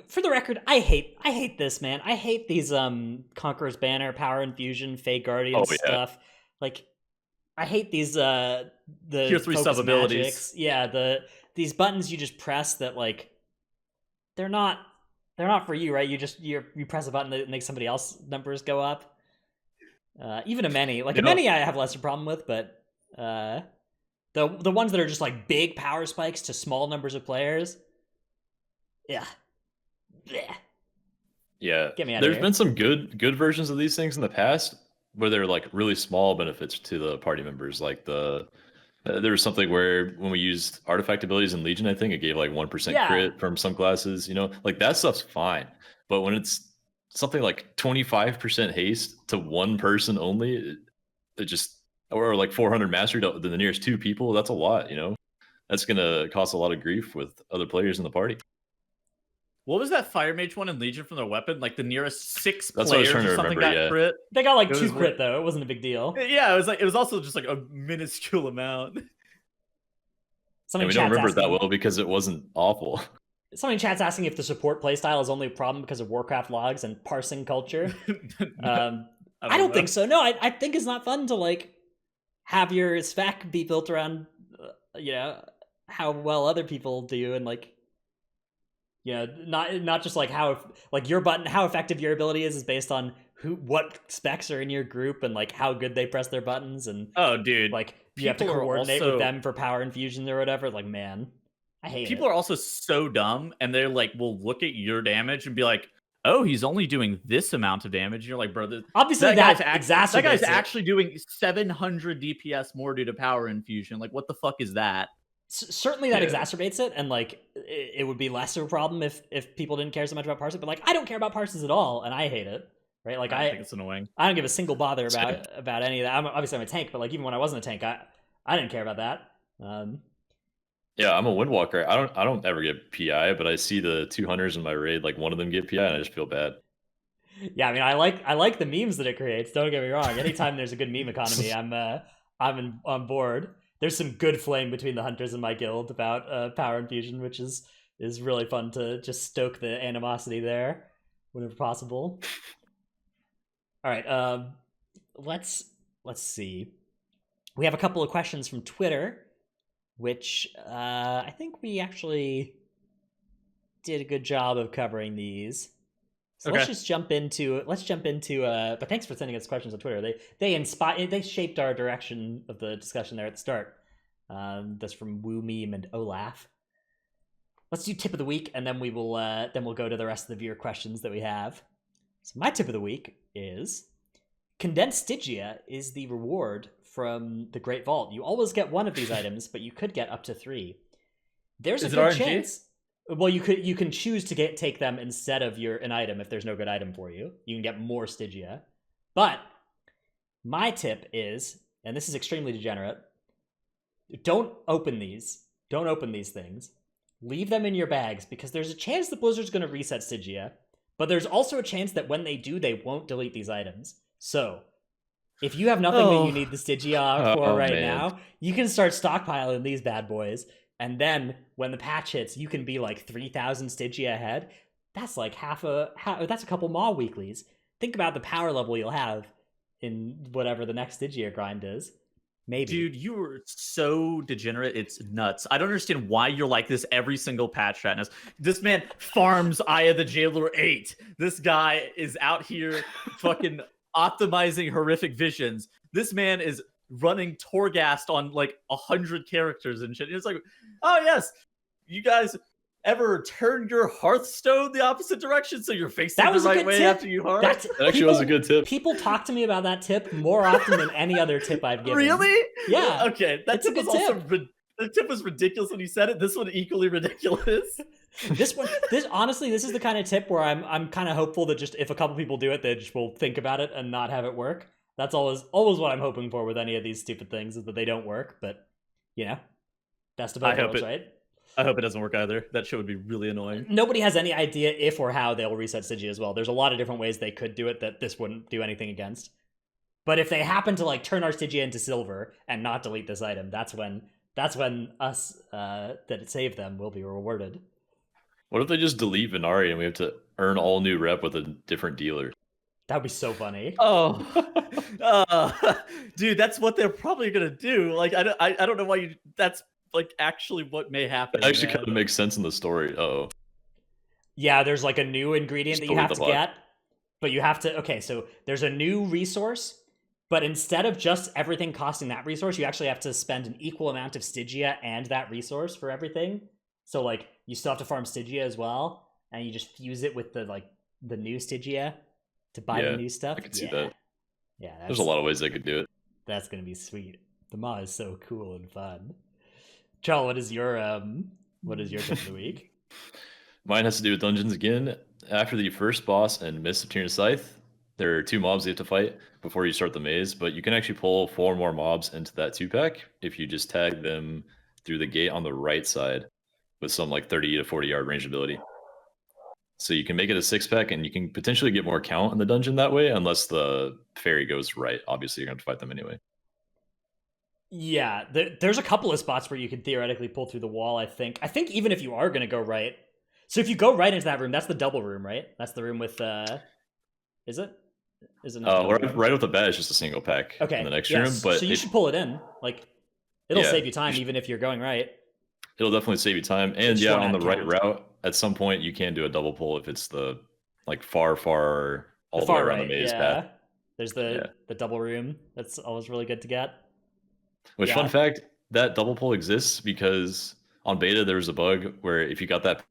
for the record, I hate this, man. I hate these Conqueror's Banner, Power Infusion, Fey Guardian stuff. Like, I hate these the Tier 3 sub abilities. Magics. Yeah, these buttons you just press that like they're not for you, right? You press a button that makes somebody else numbers go up. Even a many, like a many, I have lesser problem with, but the ones that are just like big power spikes to small numbers of players. Yeah. Yeah. Get me out of There's here. been some good versions of these things in the past where they're like really small benefits to the party members. Like there was something where when we used artifact abilities in Legion, I think it gave like 1% crit from some classes, like that stuff's fine. But when it's something like 25% haste to one person only, it just, or like 400 mastery to the nearest two people, that's a lot, That's going to cause a lot of grief with other players in the party. What was that Fire Mage one in Legion from their weapon? Like the nearest 6 That's players what I was or something got crit? They got like 2 crit though. It wasn't a big deal. Yeah, it was also just like a minuscule amount. And we don't remember it that well because it wasn't awful. Somebody in chat's asking if the support playstyle is only a problem because of Warcraft logs and parsing culture. I don't think so. No, I think it's not fun to like have your spec be built around, how well other people do and like, not just like how your button, how effective your ability is based on what specs are in your group and like how good they press their buttons and like you have to coordinate with them for power infusions or whatever. Like, man, I hate people it. Are also so dumb and they're like, will look at your damage and be like, oh, he's only doing this amount of damage. And you're like, bro, obviously that guy's actually doing 700 DPS more due to power infusion. Like, what the fuck is that? Certainly that exacerbates it, and like it would be less of a problem if people didn't care so much about parsing. But like, I don't care about parses at all, and I hate it. Right? Like, I think it's annoying. I don't give a single bother about any of that. Obviously I'm a tank, but like even when I wasn't a tank, I didn't care about that. Yeah, I'm a Windwalker. I don't ever get PI, but I see the 200s in my raid, like one of them get PI, and I just feel bad. Yeah, I mean, I like the memes that it creates. Don't get me wrong. Anytime there's a good meme economy, I'm on board. There's some good flame between the hunters in my guild about power infusion, which is really fun to just stoke the animosity there whenever possible. All right, let's see. We have a couple of questions from Twitter, which I think we actually did a good job of covering these. So let's jump into but thanks for sending us questions on Twitter. They shaped our direction of the discussion there at the start. That's from Woo Meme and Olaf. Let's do tip of the week, and then we'll go to the rest of the viewer questions that we have. So my tip of the week is condensed Stygia is the reward from the Great Vault. You always get one of these items, but you could get up to 3. There's a good chance. Well, you can choose to take them instead of an item if there's no good item for you. You can get more Stygia. But my tip is, and this is extremely degenerate, don't open these. Don't open these things. Leave them in your bags because there's a chance the Blizzard's going to reset Stygia. But there's also a chance that when they do, they won't delete these items. So if you have nothing that you need the Stygia for right now, you can start stockpiling these bad boys. And then when the patch hits, you can be like 3,000 Stygia ahead. That's like that's a couple Maw weeklies. Think about the power level you'll have in whatever the next Stygia grind is. Maybe. Dude, you were so degenerate. It's nuts. I don't understand why you're like this every single patch, Shatness. This man farms Aya the Jailer 8. This guy is out here fucking optimizing horrific visions. This man is running Torghast on like 100 characters and shit. It's like, oh yes, you guys ever turn your Hearthstone the opposite direction so you're facing the right way after you hearth? That actually was a good tip. People talk to me about that tip more often than any other tip I've given. Really? Yeah. Okay, that tip was also the tip was ridiculous when you said it. This one equally ridiculous. This honestly, this is the kind of tip where I'm kind of hopeful that just if a couple people do it, they just will think about it and not have it work. That's always what I'm hoping for with any of these stupid things, is that they don't work. But you know, best of both worlds, right? I hope it doesn't work either. That shit would be really annoying. Nobody has any idea if or how they'll reset Stygia as well. There's a lot of different ways they could do it that this wouldn't do anything against. But if they happen to like turn our Stygia into silver and not delete this item, that's when us that saved them will be rewarded. What if they just delete Venari and we have to earn all new rep with a different dealer? That would be so funny. Oh, dude, that's what they're probably gonna do. Like, I don't know why you. That's like actually what may happen. It actually kind of makes sense in the story. Oh, yeah. There's like a new ingredient that you have to get, but you have to. Okay, so there's a new resource, but instead of just everything costing that resource, you actually have to spend an equal amount of Stygia and that resource for everything. So like you still have to farm Stygia as well, and you just fuse it with the new Stygia to buy the new stuff. I can see that. Yeah, there's a lot of ways they could do it. That's gonna be sweet. The Maw is so cool and fun. Charles, what is your tip of the week? Mine has to do with dungeons again. After the first boss and Mist of Tyrannus Scythe, there are 2 mobs you have to fight before you start the maze, but you can actually pull 4 more mobs into that 2-pack if you just tag them through the gate on the right side with some like 30 to 40 yard range ability. So you can make it a 6-pack and you can potentially get more count in the dungeon that way, unless the fairy goes right. Obviously, you're going to have to fight them anyway. Yeah, there's a couple of spots where you could theoretically pull through the wall, I think. I think even if you are going to go right. So if you go right into that room, that's the double room, right? That's the room with, is it? Is it right off the bat, it's just a single pack in the next room. But so you should pull it in. Like, it'll save you time even if you're going right. It'll definitely save you time. And yeah, on the right route, at some point you can do a double pull if it's the like far all the way around the maze path. There's the double room. That's always really good to get. Which, fun fact, that double pull exists because on beta there was a bug where if you got that,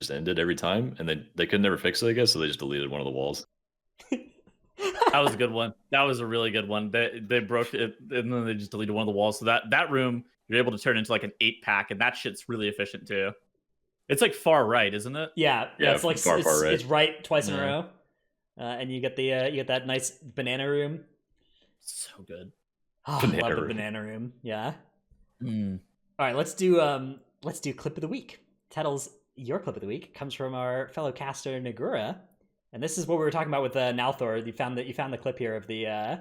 just ended every time, and they could never fix it, I guess, so they just deleted one of the walls. That was a good one. That was a really good one. They broke it, and then they just deleted one of the walls. So that room, you're able to turn into like an 8-pack, and that shit's really efficient too. It's like far right, isn't it? Yeah, it's like far right. It's right twice in a row, and you get that nice banana room. So good. Oh, I love the banana room. Yeah. All right, let's do clip of the week. Tettles, your clip of the week comes from our fellow caster Nagura, and this is what we were talking about with Nalthor. You found the clip here of the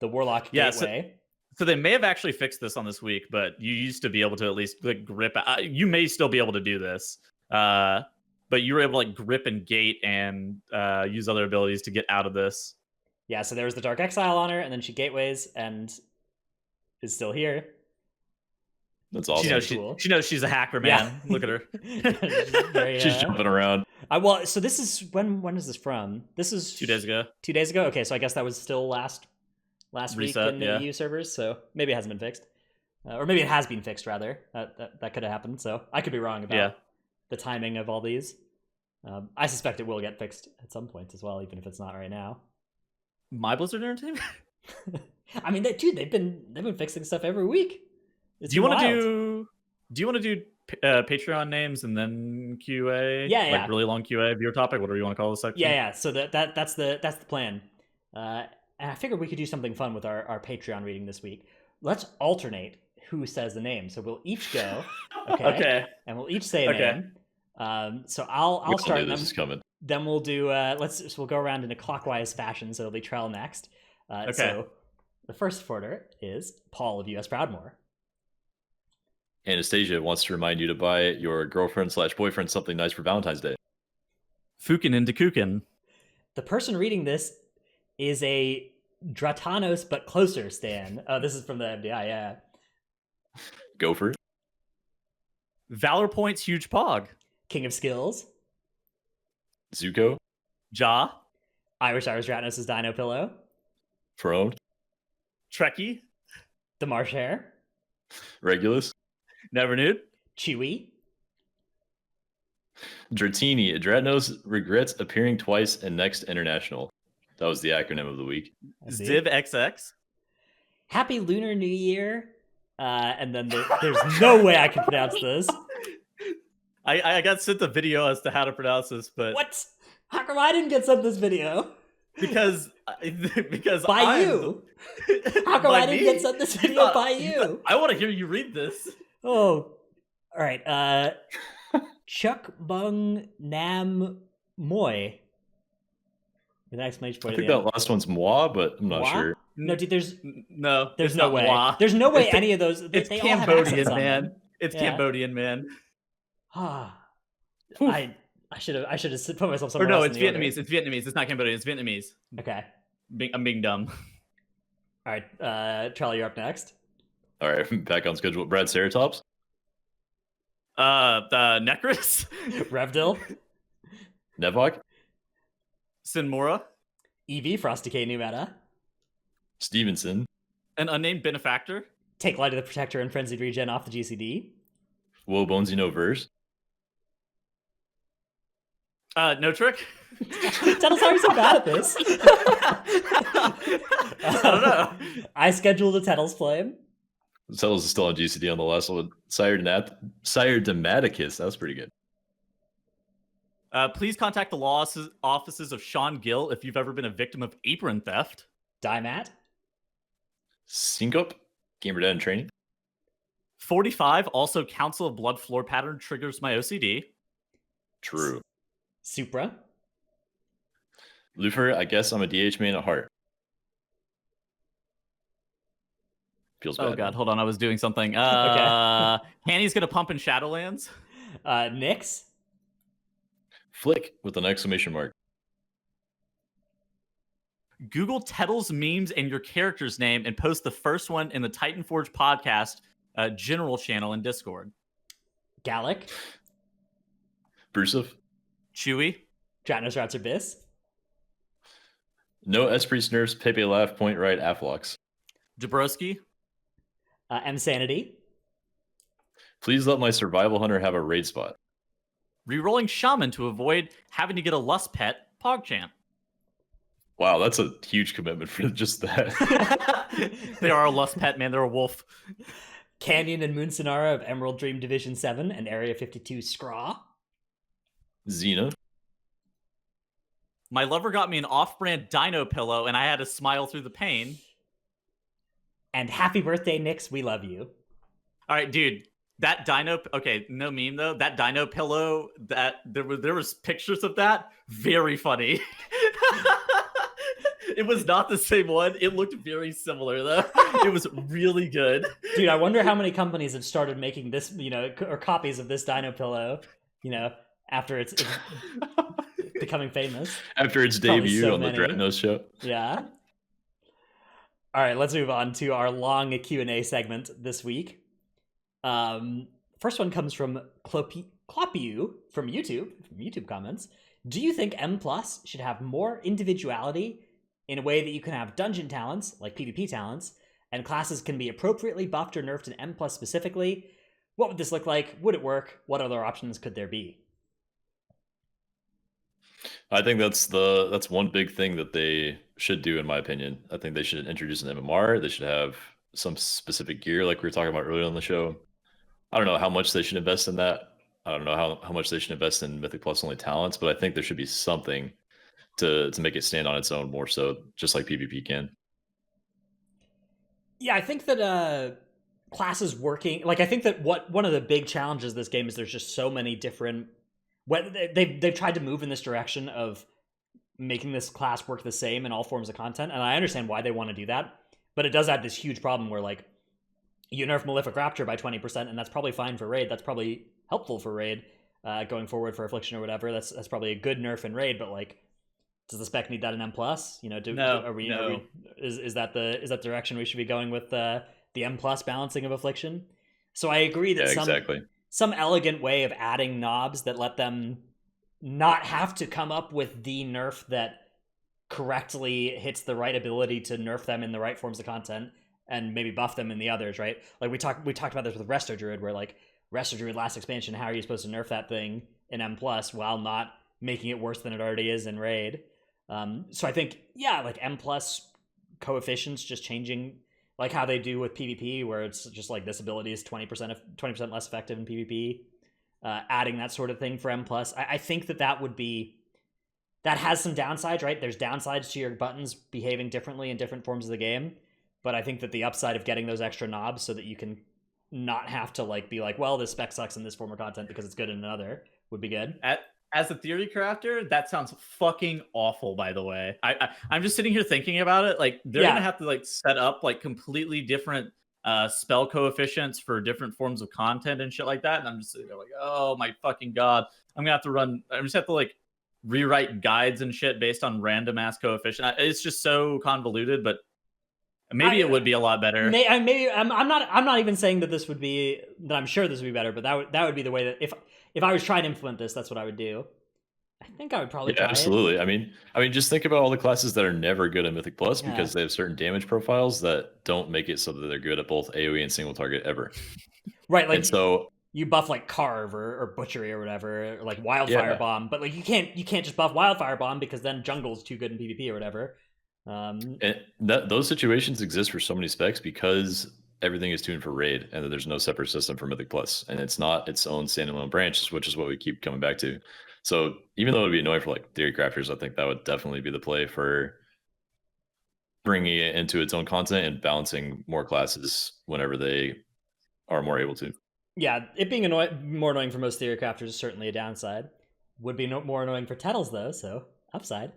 Warlock Gateway. So they may have actually fixed this on this week, but you used to be able to at least like grip. You may still be able to do this, but you were able to like grip and gate and use other abilities to get out of this. Yeah, so there was the Dark Exile on her, and then she gateways and is still here. That's awesome. She knows she's a hacker, man. Yeah. Look at her. She's jumping around. Well, so this is when is this from? This is 2 days ago. 2 days ago. Okay, so I guess that was still last week in the EU servers. So maybe it hasn't been fixed, or maybe it has been fixed rather. That could have happened. So I could be wrong about the timing of all these. I suspect it will get fixed at some point as well, even if it's not right now. My Blizzard Entertainment. I mean, they've been fixing stuff every week. Do you want to do Patreon names and then QA? Yeah, like really long QA of your topic, whatever you want to call this section. Yeah. So that's the plan. And I figured we could do something fun with our Patreon reading this week. Let's alternate who says the name. So we'll each go. Okay. And we'll each say a name. So I'll start. This is coming. then we'll do we'll go around in a clockwise fashion, so it'll be Trell next. Okay. So the first order is Paul of US Proudmore. Anastasia wants to remind you to buy your girlfriend/boyfriend something nice for Valentine's Day. Fukin into Kukin. The person reading this is a Dratanos but closer stan. Oh, this is from the MDI, yeah. Go for it. Valor points huge pog. King of Skills. Zuko. Ja. Irish Dratanos' Dino Pillow. Frone. Trekkie. The Marsh Hare. Regulus. Never Nude. Chewie. Dratini. Dratnos regrets appearing twice in Next International. That was the acronym of the week. Ziv XX. Happy Lunar New Year. And then there's no way I can pronounce this. I got sent the video as to how to pronounce this, but What? How come I didn't get sent this video? because By I'm you. How come by I didn't me? get sent this video by you? I want to hear you read this. Oh, all right. Chuck Bung Nam Moy. With an exclamation point. I think that last one's moi, but I'm not Moi? sure. No, dude. There's No, there's it's no not way. moi. There's no way It's- any of those. It's they all have Cambodian, accents on man. them. It's Yeah. Cambodian, man. Ah, Whew. I should have put myself Or somewhere no, else it's in the order. Vietnamese. It's Vietnamese. It's not Cambodian. It's Vietnamese. Okay. I'm being dumb. All right. Charlie, you're up next. All right, back on schedule. Brad Ceratops. The Necris. Revdil, Nevok. Sinmora. Eevee, Frost Decay New Meta, Stevenson. An unnamed benefactor. Take Light of the Protector and Frenzied Regen off the GCD. Woe Bonesy No Verse. No trick. Tuttle's how are you so bad at this? I don't know. I scheduled a Tuttle's Flame. Settles is still on GCD on the last one. Sire Dematicus. That was pretty good. Please contact the law offices of Sean Gill if you've ever been a victim of apron theft. Diemat, Syncope. Gamer Dad in Training. 45. Also, Council of Blood Floor Pattern triggers my OCD. True. Supra, Lufer. I guess I'm a DH main at heart. Feels bad. Oh god, hold on, I was doing something. Okay. Hanny's gonna pump in Shadowlands. Nyx, Flick with an exclamation mark. Google Tettle's memes and your character's name and post the first one in the Titanforge podcast general channel in Discord. Gallic, Bruceif. Chewy. Dratanos Rats Abyss, No Esprit Nerfs. Pepe Laugh. Point Right. Afflux. Dabrowski. M Sanity, Please let my survival hunter have a raid spot. Rerolling Shaman to avoid having to get a lust pet. PogChamp. Wow, that's a huge commitment for just that. They are a lust pet, man. They're a wolf. Canyon and Moon Sonara of Emerald Dream Division 7 and Area 52 Scraw, Xena. My lover got me an off-brand dino pillow, and I had to smile through the pain. and Happy Birthday, Nyx, we love you. All right, dude. That dino. Okay, no meme though. That dino pillow. That there was pictures of that. Very funny. It was not the same one. It looked very similar though. It was really good. Dude, I wonder how many companies have started making this, or copies of this dino pillow, after it's becoming famous. After its Probably debut so on the many. Dratanos show. Yeah. All right, let's move on to our long Q&A segment this week. First one comes from Clopiu from YouTube comments. Do you think M Plus should have more individuality in a way that you can have dungeon talents, like PvP talents, and classes can be appropriately buffed or nerfed in M Plus specifically? What would this look like? Would it work? What other options could there be? I think that's one big thing that they should do, in my opinion. I think they should introduce an MMR. They should have some specific gear, like we were talking about earlier on the show. I don't know how much they should invest in that. I don't know how much they should invest in Mythic Plus only talents, but I think there should be something to make it stand on its own more so, just like PvP can. Yeah, I think that classes working, I think that one of the big challenges of this game is there's just so many different they've tried to move in this direction of making this class work the same in all forms of content, and I understand why they want to do that, but it does add this huge problem where like you nerf Malefic Rapture by 20%, and that's probably fine for raid. That's probably helpful for raid going forward for Affliction or whatever. That's probably a good nerf in raid, but like, does the spec need that in M+? You know, is that the direction we should be going with the M+ balancing of Affliction? So I agree that some elegant way of adding knobs that let them not have to come up with the nerf that correctly hits the right ability to nerf them in the right forms of content and maybe buff them in the others, right? Like we talked about this with Resto Druid, where like Resto Druid last expansion, how are you supposed to nerf that thing in M+ while not making it worse than it already is in raid? So I think, yeah, like M+ coefficients just changing, like how they do with PvP, where it's just like this ability is 20% less effective in PvP. Adding that sort of thing for M+, I think that has some downsides, right? There's downsides to your buttons behaving differently in different forms of the game, but I think that the upside of getting those extra knobs so that you can not have to like be like, well, this spec sucks in this form of content because it's good in another would be good. As a theory crafter, that sounds fucking awful, by the way. I'm just sitting here thinking about it. Like, they're going to have to, like, set up, like, completely different spell coefficients for different forms of content and shit like that. And I'm just sitting there like, oh, my fucking God. I'm just have to, like, rewrite guides and shit based on random-ass coefficient. It's just so convoluted, but maybe it would be a lot better. I'm not even saying that I'm sure this would be better, but that would be the way that if I was trying to implement this, that's what I would do. I think I would probably try absolutely. it. I mean, just think about all the classes that are never good at Mythic Plus because they have certain damage profiles that don't make it so that they're good at both AoE and single target ever. Right, like, and so you buff like Carve or Butchery or whatever, or like Wildfire Bomb, but like you can't just buff Wildfire Bomb because then Jungle's too good in PvP or whatever. And those situations exist for so many specs because everything is tuned for raid and there's no separate system for Mythic Plus, and it's not its own standalone branch, which is what we keep coming back to. So even though it would be annoying for like theory crafters, I think that would definitely be the play for bringing it into its own content and balancing more classes whenever they are more able to. Yeah, it being more annoying for most theory crafters is certainly a downside. Would be more annoying for Tettles though, so upside.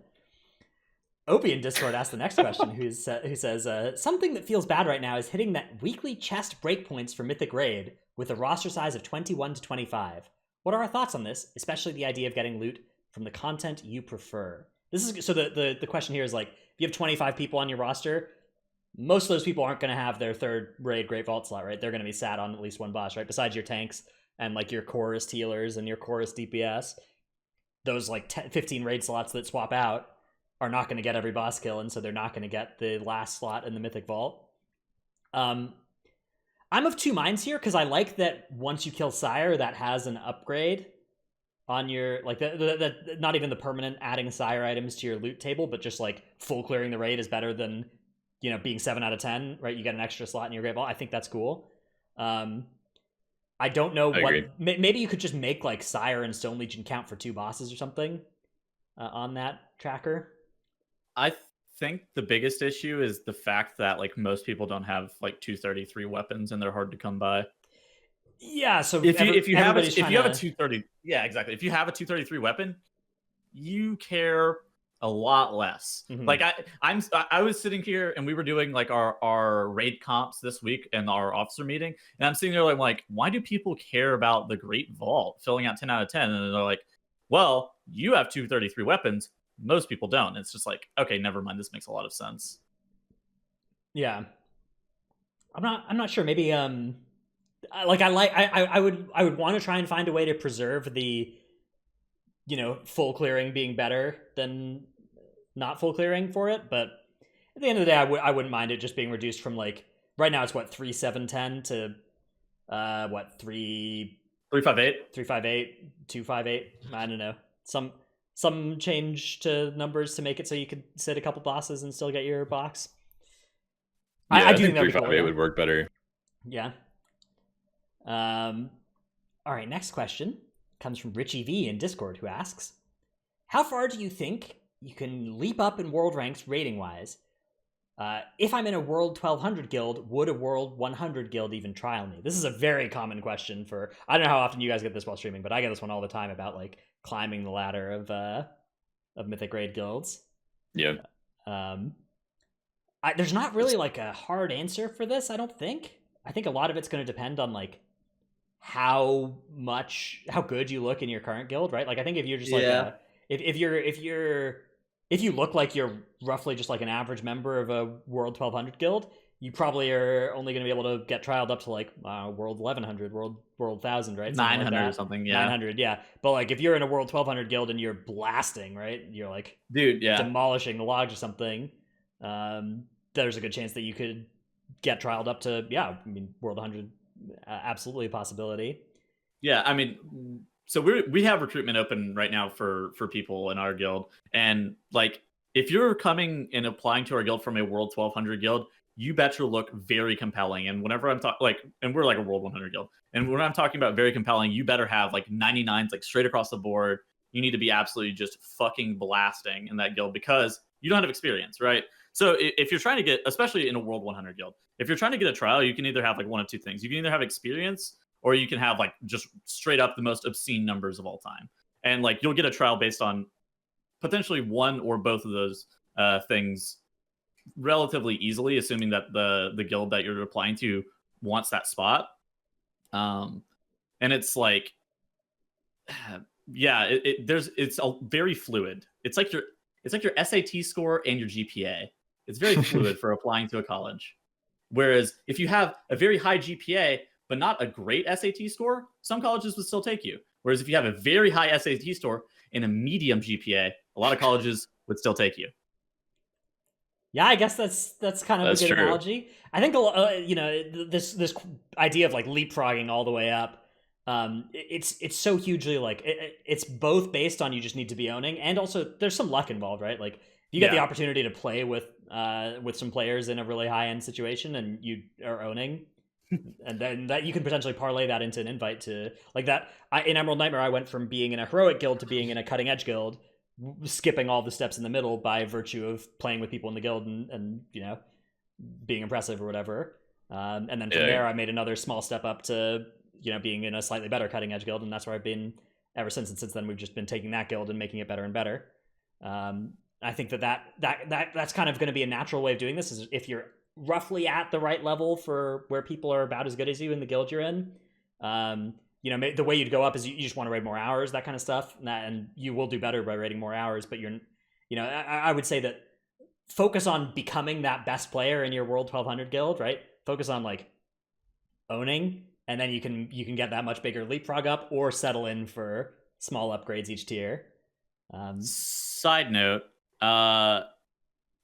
Opie in Discord asked the next question, who says, something that feels bad right now is hitting that weekly chest breakpoints for Mythic Raid with a roster size of 21 to 25. What are our thoughts on this, especially the idea of getting loot from the content you prefer? This is so the question here is like, if you have 25 people on your roster, most of those people aren't going to have their third raid Great Vault slot, right? They're going to be sat on at least one boss, right? Besides your tanks and like your chorus healers and your chorus DPS, those like 15 raid slots that swap out are not going to get every boss kill, and so they're not going to get the last slot in the Mythic Vault. I'm of two minds here, because I like that once you kill Sire, that has an upgrade on your, like, not even the permanent adding Sire items to your loot table, but just, like, full clearing the raid is better than, you know, being 7 out of 10, right? You get an extra slot in your Great Vault. I think that's cool. I don't know maybe you could just make, like, Sire and Stone Legion count for 2 bosses or something on that tracker. I think the biggest issue is the fact that like most people don't have like 233 weapons and they're hard to come by. Yeah, so if you have a 230, yeah, exactly. If you have a 233 weapon, you care a lot less. Mm-hmm. Like I was sitting here and we were doing like our raid comps this week in our officer meeting, and I'm sitting there like why do people care about the Great Vault filling out 10 out of 10? And they're like, well, you have 233 weapons. Most people don't. It's just like, okay, never mind. This makes a lot of sense. Yeah, I'm not sure. Maybe I would want to try and find a way to preserve the, you know, full clearing being better than not full clearing for it. But at the end of the day, I wouldn't mind it just being reduced from like right now it's what 3, 7, 10 to what 3, 358, 358, 258. I don't know, some change to numbers to make it so you could sit a couple bosses and still get your box. Yeah, I do think 358 would work better. Yeah. All right, next question comes from Richie V in Discord, who asks, how far do you think you can leap up in world ranks rating wise If I'm in a World 1200 guild, would a World 100 guild even trial me? This is a very common question for. I don't know how often you guys get this while streaming, but I get this one all the time about like climbing the ladder of mythic raid guilds. Yeah. There's not really like a hard answer for this. I don't think. I think a lot of it's going to depend on like how good you look in your current guild, right? Like I think if you're just like if you look like you're roughly just like an average member of a World 1200 guild, you probably are only going to be able to get trialed up to like World 1100, World 1000, right? 900 like or something, yeah. 900, yeah. But like if you're in a World 1200 guild and you're blasting, right? You're like demolishing the logs or something. There's a good chance that you could get trialed up to World 100, absolutely a possibility. Yeah, I mean, so we have recruitment open right now for people in our guild, and like if you're coming and applying to our guild from a World 1200 guild, you better look very compelling. And whenever I'm talking and we're like a World 100 guild, and when I'm talking about very compelling, you better have like 99s like straight across the board. You need to be absolutely just fucking blasting in that guild because you don't have experience, right? So if you're trying to get, especially in a World 100 guild, if you're trying to get a trial, you can either have like one of two things. You can either have experience or you can have like just straight up the most obscene numbers of all time. And like you'll get a trial based on potentially one or both of those things relatively easily, assuming that the guild that you're applying to wants that spot. And it's like, yeah, it's very fluid. It's like your SAT score and your GPA. It's very fluid for applying to a college. Whereas if you have a very high GPA, but not a great SAT score, some colleges would still take you. Whereas if you have a very high SAT score and a medium GPA, a lot of colleges would still take you. Yeah, I guess that's kind of a good analogy. I think this idea of like leapfrogging all the way up, it's so hugely like it's both based on you just need to be owning, and also there's some luck involved, right? Like you get the opportunity to play with some players in a really high end situation, and you are owning, and then that you can potentially parlay that into an invite to like that. In Emerald Nightmare, I went from being in a heroic guild to being in a cutting edge guild, skipping all the steps in the middle by virtue of playing with people in the guild and being impressive or whatever. And then from there, I made another small step up to being in a slightly better cutting edge guild, and that's where I've been ever since. And since then, we've just been taking that guild and making it better and better. I think that's kind of going to be a natural way of doing this. Is if you're roughly at the right level for where people are about as good as you in the guild you're in. The way you'd go up is you just want to raid more hours, that kind of stuff, and you will do better by raiding more hours. But I would say that focus on becoming that best player in your World 1200 guild, right? Focus on like owning, and then you can get that much bigger leapfrog up, or settle in for small upgrades each tier. Side note,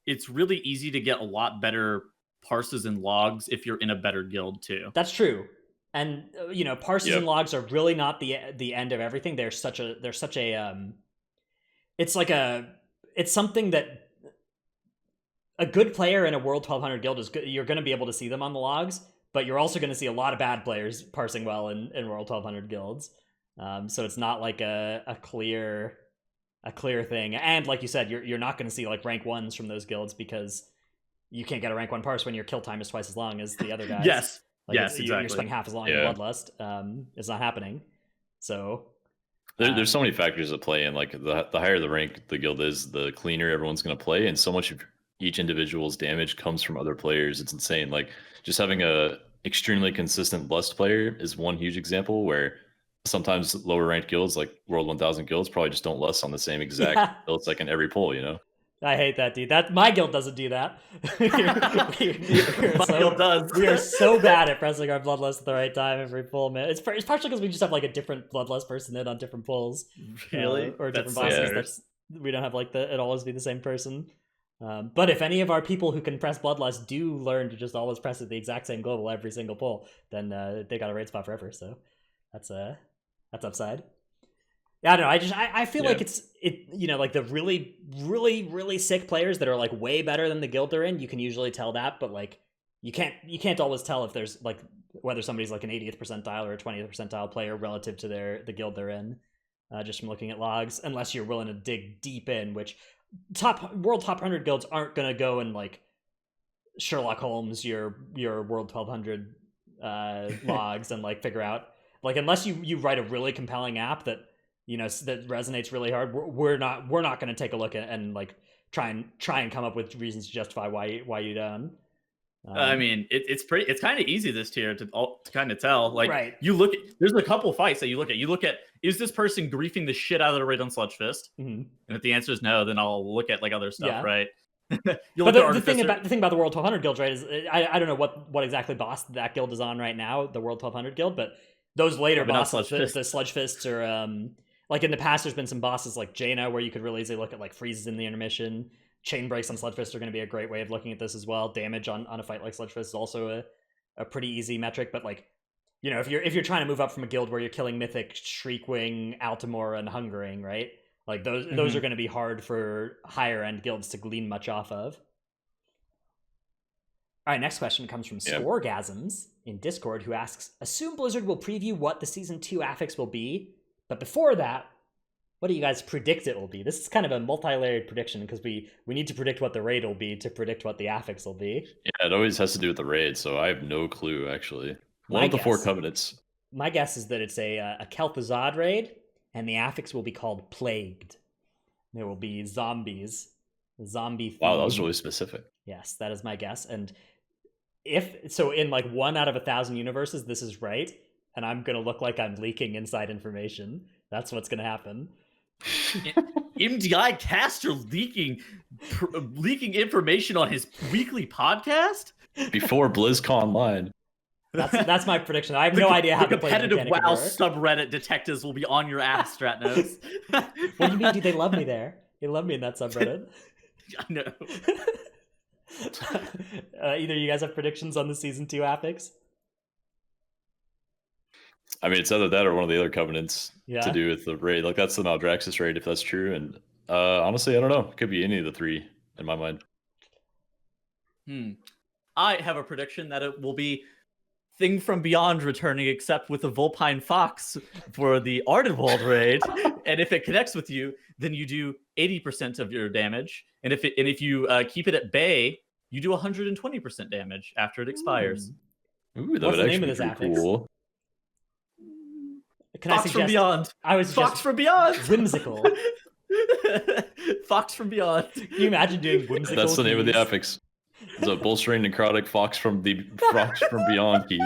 it's really easy to get a lot better parses and logs if you're in a better guild too. That's true. And parses and logs are really not the end of everything. They're such a it's something that a good player in a World 1200 guild is good. You're going to be able to see them on the logs, but you're also going to see a lot of bad players parsing well in World 1200 guilds. So it's not like a clear thing. And like you said, you're not going to see like rank ones from those guilds because you can't get a rank 1 parse when your kill time is twice as long as the other guys. Yes. Like yes, exactly. You're spending half as long in Bloodlust. It's not happening. So there's so many factors at play, and like the higher the rank the guild is, the cleaner everyone's going to play, and so much of each individual's damage comes from other players. It's insane. Like just having a extremely consistent Lust player is one huge example where sometimes lower ranked guilds like World 1000 guilds probably just don't Lust on the same exact builds like in every pull, I hate that, dude. My guild doesn't do that. My guild does. We are so bad at pressing our Bloodlust at the right time every pull, man. It's partially because we just have like a different Bloodlust person in on different pulls. Really? Or different bosses. We don't have like it always be the same person. But if any of our people who can press Bloodlust do learn to just always press at the exact same global every single pull, then they got a raid spot forever. So that's upside. Yeah, I don't know. I feel like it's like the really, really, really sick players that are like way better than the guild they're in. You can usually tell that, but like you can't always tell if there's like whether somebody's like an 80th percentile or a 20th percentile player relative to the guild they're in, just from looking at logs. Unless you're willing to dig deep in, which World top 100 guilds aren't gonna go and like Sherlock Holmes your World 1200 logs and like figure out like unless you write a really compelling app that that resonates really hard, we're not going to take a look at and like try and come up with reasons to justify why you done. I mean, it's kind of easy this tier to kind of tell. Like, right. You look at, there's a couple fights that you look at, is this person griefing the shit out of the raid on Sludge Fist? Mm-hmm. And if the answer is no, then I'll look at like other stuff, right? But the thing about the World 1200 guild, right, is I don't know what exactly boss that guild is on right now, the World 1200 guild, but those later bosses, the Sludge Fists, are like in the past, there's been some bosses like Jaina where you could really easily look at like freezes in the intermission. Chain breaks on Sludge Fist are going to be a great way of looking at this as well. Damage on a fight like Sludge Fist is also a pretty easy metric, but like, if you're trying to move up from a guild where you're killing Mythic, Shriekwing, Altamore, and Hungering, right? Like those are going to be hard for higher end guilds to glean much off of. All right, next question comes from Scoregasms in Discord, who asks, assume Blizzard will preview what the Season 2 affix will be, but before that, what do you guys predict it will be? This is kind of a multi-layered prediction because we need to predict what the raid will be to predict what the affix will be. Yeah, it always has to do with the raid, so I have no clue, actually. One of the 4 covenants. My guess is that it's a Kel'Thuzad raid, and the affix will be called Plagued. There will be zombies. Zombie theme. Wow, that was really specific. Yes, that is my guess. And in like 1 out of 1,000 universes, this is right, and I'm going to look like I'm leaking inside information. That's what's going to happen. MDI caster leaking information on his weekly podcast before BlizzCon Live. That's my prediction. I have no idea how the competitive WoW subreddit detectives will be on your ass, Stratnos. What do you mean? Do they love me there? They love me in that subreddit. I know. Either you guys have predictions on the Season 2 affix? I mean, it's either that or one of the other covenants to do with the raid. Like, that's the Maldraxxus raid, if that's true. And honestly, I don't know. It could be any of the 3 in my mind. I have a prediction that it will be Thing from Beyond returning, except with a Vulpine Fox for the Ardenwald raid. And if it connects with you, then you do 80% of your damage. And if you keep it at bay, you do 120% damage after it expires. Ooh, that would actually be pretty cool. Can Fox from Beyond. Fox from Beyond. Whimsical. Fox from Beyond. Can you imagine doing whimsical? That's the name of the affix. It's a bolstering necrotic Fox from Beyond key.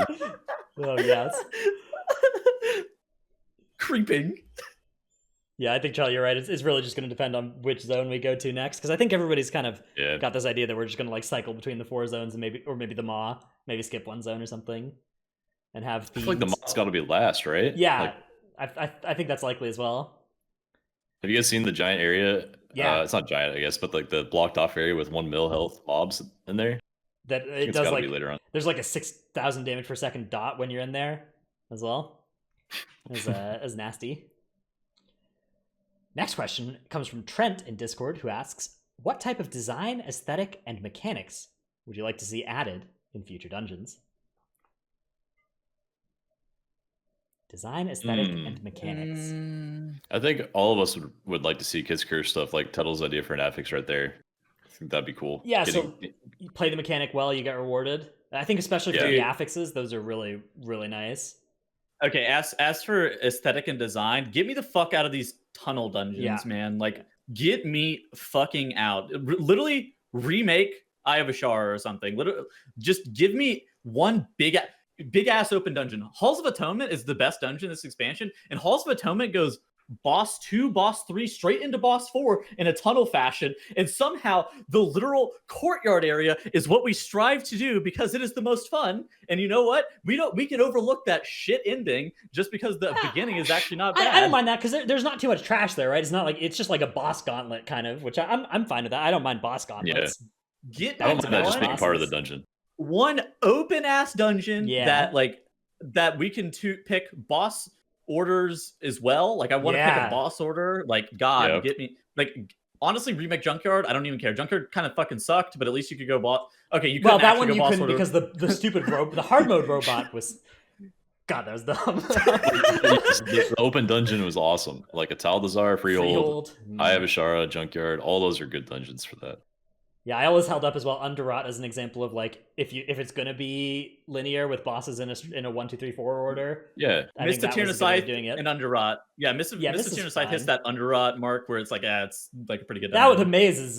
Oh yes. Creeping. Yeah, I think Charlie, you're right. It's really just going to depend on which zone we go to next, because I think everybody's kind of got this idea that we're just going to like cycle between the 4 zones and maybe the Maw, maybe skip 1 zone or something. And have I feel like the Maw's got to be last, right? Yeah, like, I think that's likely as well. Have you guys seen the giant area? Yeah, it's not giant, I guess, but like the blocked off area with 1 mil health mobs in there. That it does like later on. There's like a 6,000 damage per second dot when you're in there as well. As nasty. Next question comes from Trent in Discord, who asks, "What type of design, aesthetic, and mechanics would you like to see added in future dungeons?" Design, aesthetic, and mechanics. I think all of us would like to see Kids Curse stuff, like Tuttle's idea for an affix right there. I think that'd be cool. Yeah, so you play the mechanic well, you get rewarded. I think especially for the affixes, those are really, really nice. Okay, as for aesthetic and design, get me the fuck out of these tunnel dungeons, man. Like, get me fucking out. Literally remake Eye of Ashara or something. Literally, just give me one big ass open dungeon. Halls of Atonement is the best dungeon in this expansion, and Halls of Atonement goes boss 2, boss 3, straight into boss 4 in a tunnel fashion, and somehow the literal courtyard area is what we strive to do because it is the most fun. And you know what? We can overlook that shit ending just because the beginning is actually not bad. I don't mind that because there's not too much trash there, right? It's not like it's just like a boss gauntlet kind of, which I'm fine with that. I don't mind boss gauntlets. I don't mind that just being part of the dungeon. One open ass dungeon that we can pick boss orders as well. Like, I want to pick a boss order. Like, God, get me. Like, honestly, remake Junkyard. I don't even care. Junkyard kind of fucking sucked, but at least you could go boss. Okay, you couldn't. Well, that one you couldn't because the stupid the hard mode robot was. God, that was dumb. The open dungeon was awesome. Like a Taldazar, Freehold, Eye of Ashara, Junkyard. All those are good dungeons for that. Yeah, I always held up as well Underrot as an example of like if it's gonna be linear with bosses in a 1, 2, 3, 4 order. Yeah. I think Mr. that was a good way of Tyrannosaurus doing it. and Underrot. Yeah, Mr. Yeah, Mr. this is Tyrannosaurus hits fine. that Underrot mark where it's like, it's like a pretty good That with the dungeon. maze is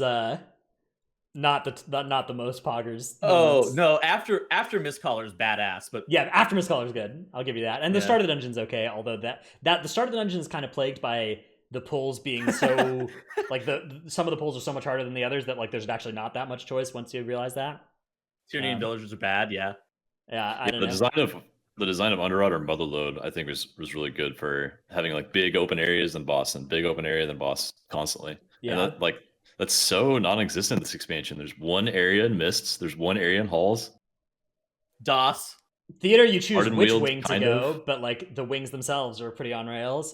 not the most poggers Oh moments. no, after Miss Collar's badass, but Yeah, after Miss Color's good. I'll give you that. And the Yeah. start of the dungeon's okay, although that the start of the dungeon is kind of plagued by the pulls being so like some of the pulls are so much harder than the others that like there's actually not that much choice once you realize that. Tyrannian villagers are bad. Yeah. Yeah, I Yeah, don't the know. design of Underrot or Motherload, I think was really good for having like big open areas and boss and big open area then boss constantly. Yeah. And that, like that's so non-existent this expansion. There's one area in Mists, there's one area in Halls. DOS. Theater, you choose Hardened which Wheeled, wing to kind go, of. but like the wings themselves are pretty on rails.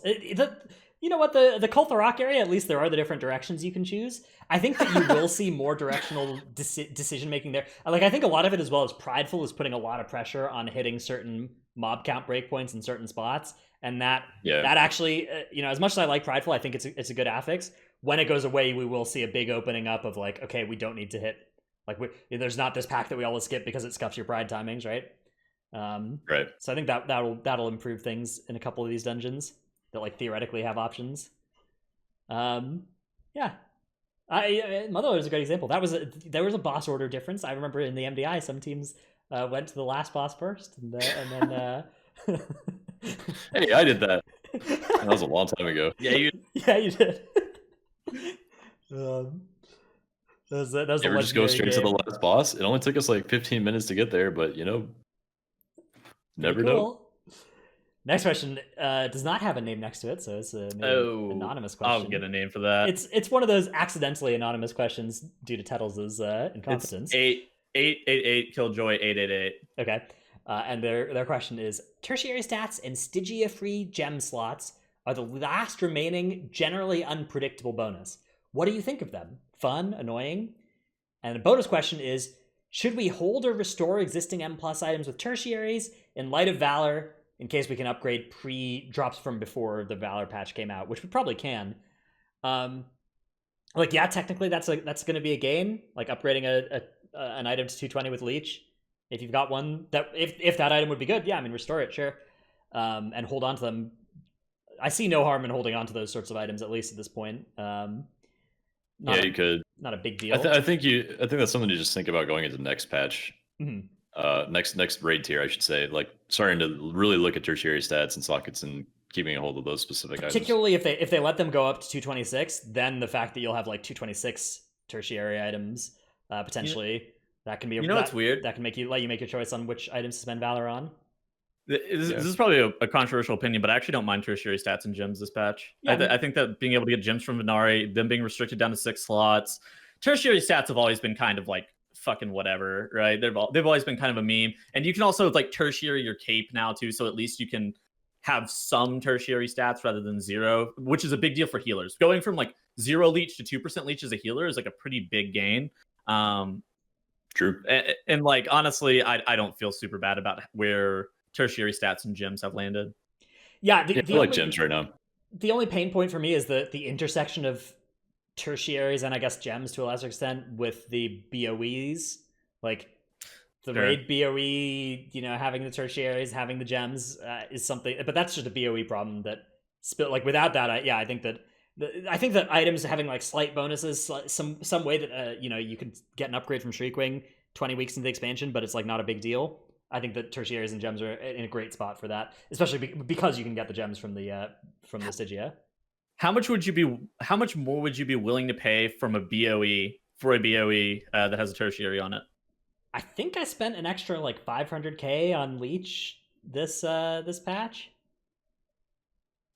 You know what, the Kultha Rock area, at least there are the different directions you can choose. I think that you will see more directional decision making there. Like I think a lot of it as well as Prideful is putting a lot of pressure on hitting certain mob count breakpoints in certain spots, and that actually, as much as I like Prideful, I think it's a good affix. When it goes away, we will see a big opening up of like, okay, we don't need to hit there's not this pack that we always skip because it scuffs your pride timings, right? Right. So I think that'll improve things in a couple of these dungeons that like theoretically have options. Yeah. Motherlode is a great example. There was a boss order difference. I remember in the MDI, some teams went to the last boss first, and then. Hey, I did that. That was a long time ago. Yeah, you did. That was You ever just go straight to the last boss? It only took us like 15 minutes to get there, but never know. Next question does not have a name next to it, so it's an anonymous question. I'll get a name for that. It's one of those accidentally anonymous questions due to Tettles' incompetence. It's 888 Killjoy 888. Okay. And their question is, tertiary stats and Stygia-free gem slots are the last remaining generally unpredictable bonus. What do you think of them? Fun? Annoying? And the bonus question is, should we hold or restore existing M+ items with tertiaries in light of Valor in case we can upgrade drops from before the Valor patch came out, which we probably can. Technically that's going to be a gain, like upgrading an item to 220 with Leech. If you've got one that if that item would be good, restore it, sure. And hold on to them. I see no harm in holding on to those sorts of items, at least at this point. You could. Not a big deal. I think that's something to just think about going into the next patch. Mm-hmm. Next raid tier, I should say. Like starting to really look at tertiary stats and sockets and keeping a hold of those specific Particularly items. if they let them go up to 226, then the fact that you'll have like 226 tertiary items potentially that can be what's weird? That can let you make your choice on which items to spend Valor on. This is probably a controversial opinion, but I actually don't mind tertiary stats and gems this patch. Yeah, I think that being able to get gems from Venari, them being restricted down to 6 slots, tertiary stats have always been kind of like fucking whatever, right? They've always been kind of a meme, and you can also like tertiary your cape now too, so at least you can have some tertiary stats rather than 0, which is a big deal for healers. Going from like 0 leech to 2% leech as a healer is like a pretty big gain. True. And like honestly, I don't feel super bad about where tertiary stats and gems have landed. Yeah, I like gems right now. The only pain point for me is the intersection of tertiaries and I guess gems to a lesser extent with the BOEs. Like the raid BOE, having the tertiaries, having the gems is something, but that's just a BOE problem that without that, I think that items having like slight bonuses, some way that you could get an upgrade from Shriekwing 20 weeks into the expansion, but it's like not a big deal. I think that tertiaries and gems are in a great spot for that, especially because you can get the gems from the Stygia. How much more would you be willing to pay from a BOE for a BOE that has a tertiary on it? I think I spent an extra like 500k on Leech this patch.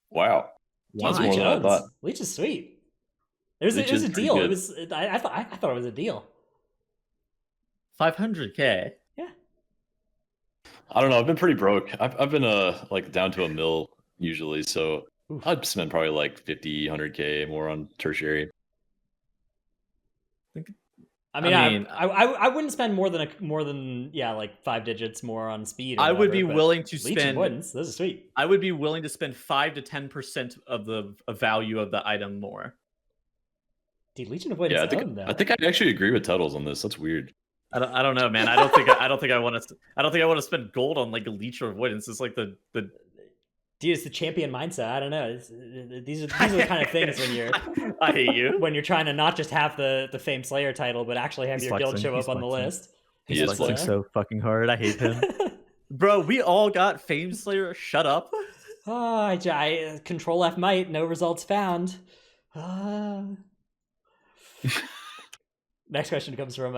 Wow. That's more than I thought. Leech is sweet. It was a deal. Good. It was. I thought it was a deal. 500k. Yeah. I don't know. I've been pretty broke. I've been like down to $1 million usually, so oof. I'd spend probably like 50, 100k more on tertiary. I wouldn't spend more than like 5 digits more on speed. I would be willing to spend. Those are sweet. I would be willing to spend 5 to 10% of the value of the item more. Dude, Legion Avoidance Yeah, owned though. I think I actually agree with Tuttles on this. That's weird. I don't know, man. I don't think I want to spend gold on like Leech or Avoidance. It's like the Dude, it's the champion mindset. I don't know. These are the kind of things when you're I hate you. when you're trying to not just have the Famed Slayer title, but actually have He's your guild flexing. show He's up on the flexing. list. He is flexing flexing. so fucking hard. I hate him. Bro, we all got Fame Slayer. Shut up. Oh, I control F might, no results found. Next question comes from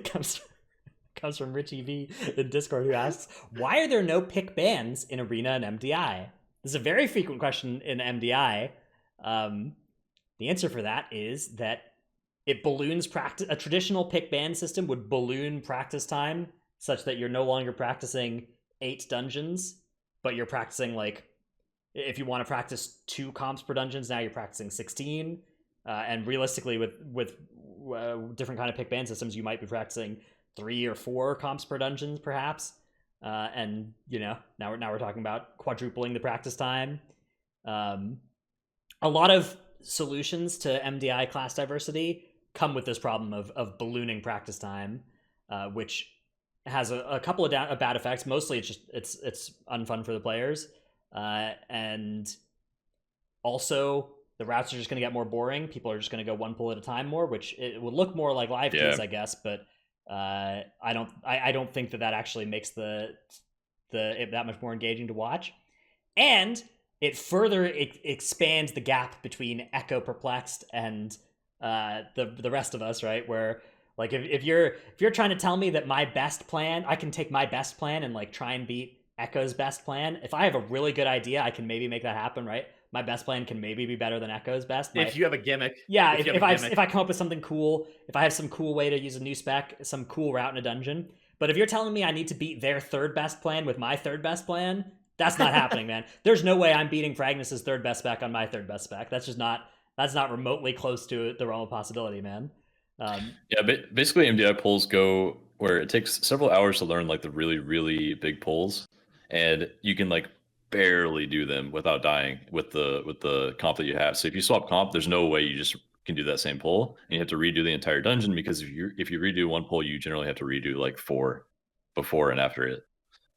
comes from Richie V in Discord, who asks, "Why are there no pick bans in Arena and MDI?" This is a very frequent question in MDI. The answer for that is that it balloons practice. A traditional pick ban system would balloon practice time such that you're no longer practicing 8 dungeons, but you're practicing like, if you want to practice 2 comps per dungeons, now you're practicing 16. And realistically, with different kind of pick ban systems, you might be practicing 3 or 4 comps per dungeons, perhaps. And you know, now we're talking about quadrupling the practice time. A lot of solutions to MDI class diversity come with this problem of ballooning practice time, which has a couple of bad effects. Mostly, it's unfun for the players, and also the routes are just going to get more boring. People are just going to go one pull at a time more, which it would look more like live keys, I guess. But I don't think that actually makes it that much more engaging to watch, and it further expands the gap between Echo Perplexed and the rest of us, right? Where like if you're trying to tell me that my best plan, I can take my best plan and like try and beat Echo's best plan. If I have a really good idea, I can maybe make that happen, right? My best plan can maybe be better than Echo's best. If you have a gimmick. Yeah, if I come up with something cool, if I have some cool way to use a new spec, some cool route in a dungeon. But if you're telling me I need to beat their third best plan with my third best plan, that's not happening, man. There's no way I'm beating Fragnus's third best spec on my third best spec. That's not remotely close to the realm of possibility, man. Yeah, basically MDI pulls go where it takes several hours to learn like the really, really big pulls, and you can like barely do them without dying with the comp that you have. So if you swap comp, there's no way you just can do that same pull, and you have to redo the entire dungeon, because if you redo one pull, you generally have to redo like 4 before and after it.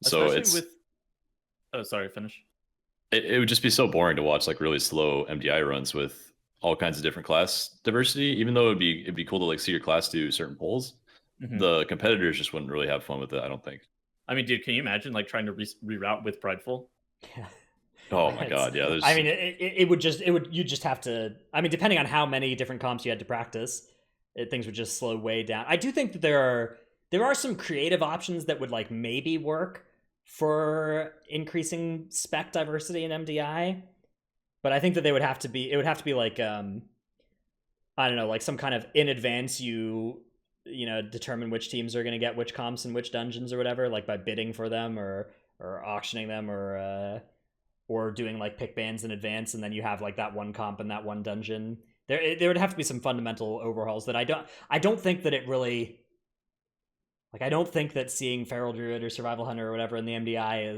Especially So it's oh, sorry, finish. It would just be so boring to watch like really slow MDI runs with all kinds of different class diversity. Even though it'd be cool to like see your class do certain pulls, the competitors just wouldn't really have fun with it, I don't think. I mean, dude, can you imagine like trying to reroute with Prideful? Yeah. Oh my god, yeah. I mean, you just have to. I mean, depending on how many different comps you had to practice, things would just slow way down. I do think that there are some creative options that would like maybe work for increasing spec diversity in MDI, but I think that it would have to be like I don't know, like some kind of in advance you know determine which teams are going to get which comps in which dungeons or whatever, like by bidding for them or auctioning them or doing like pick bans in advance, and then you have like that one comp in that one dungeon. There would have to be some fundamental overhauls that I don't think that it really, like, I don't think that seeing Feral Druid or Survival Hunter or whatever in the MDI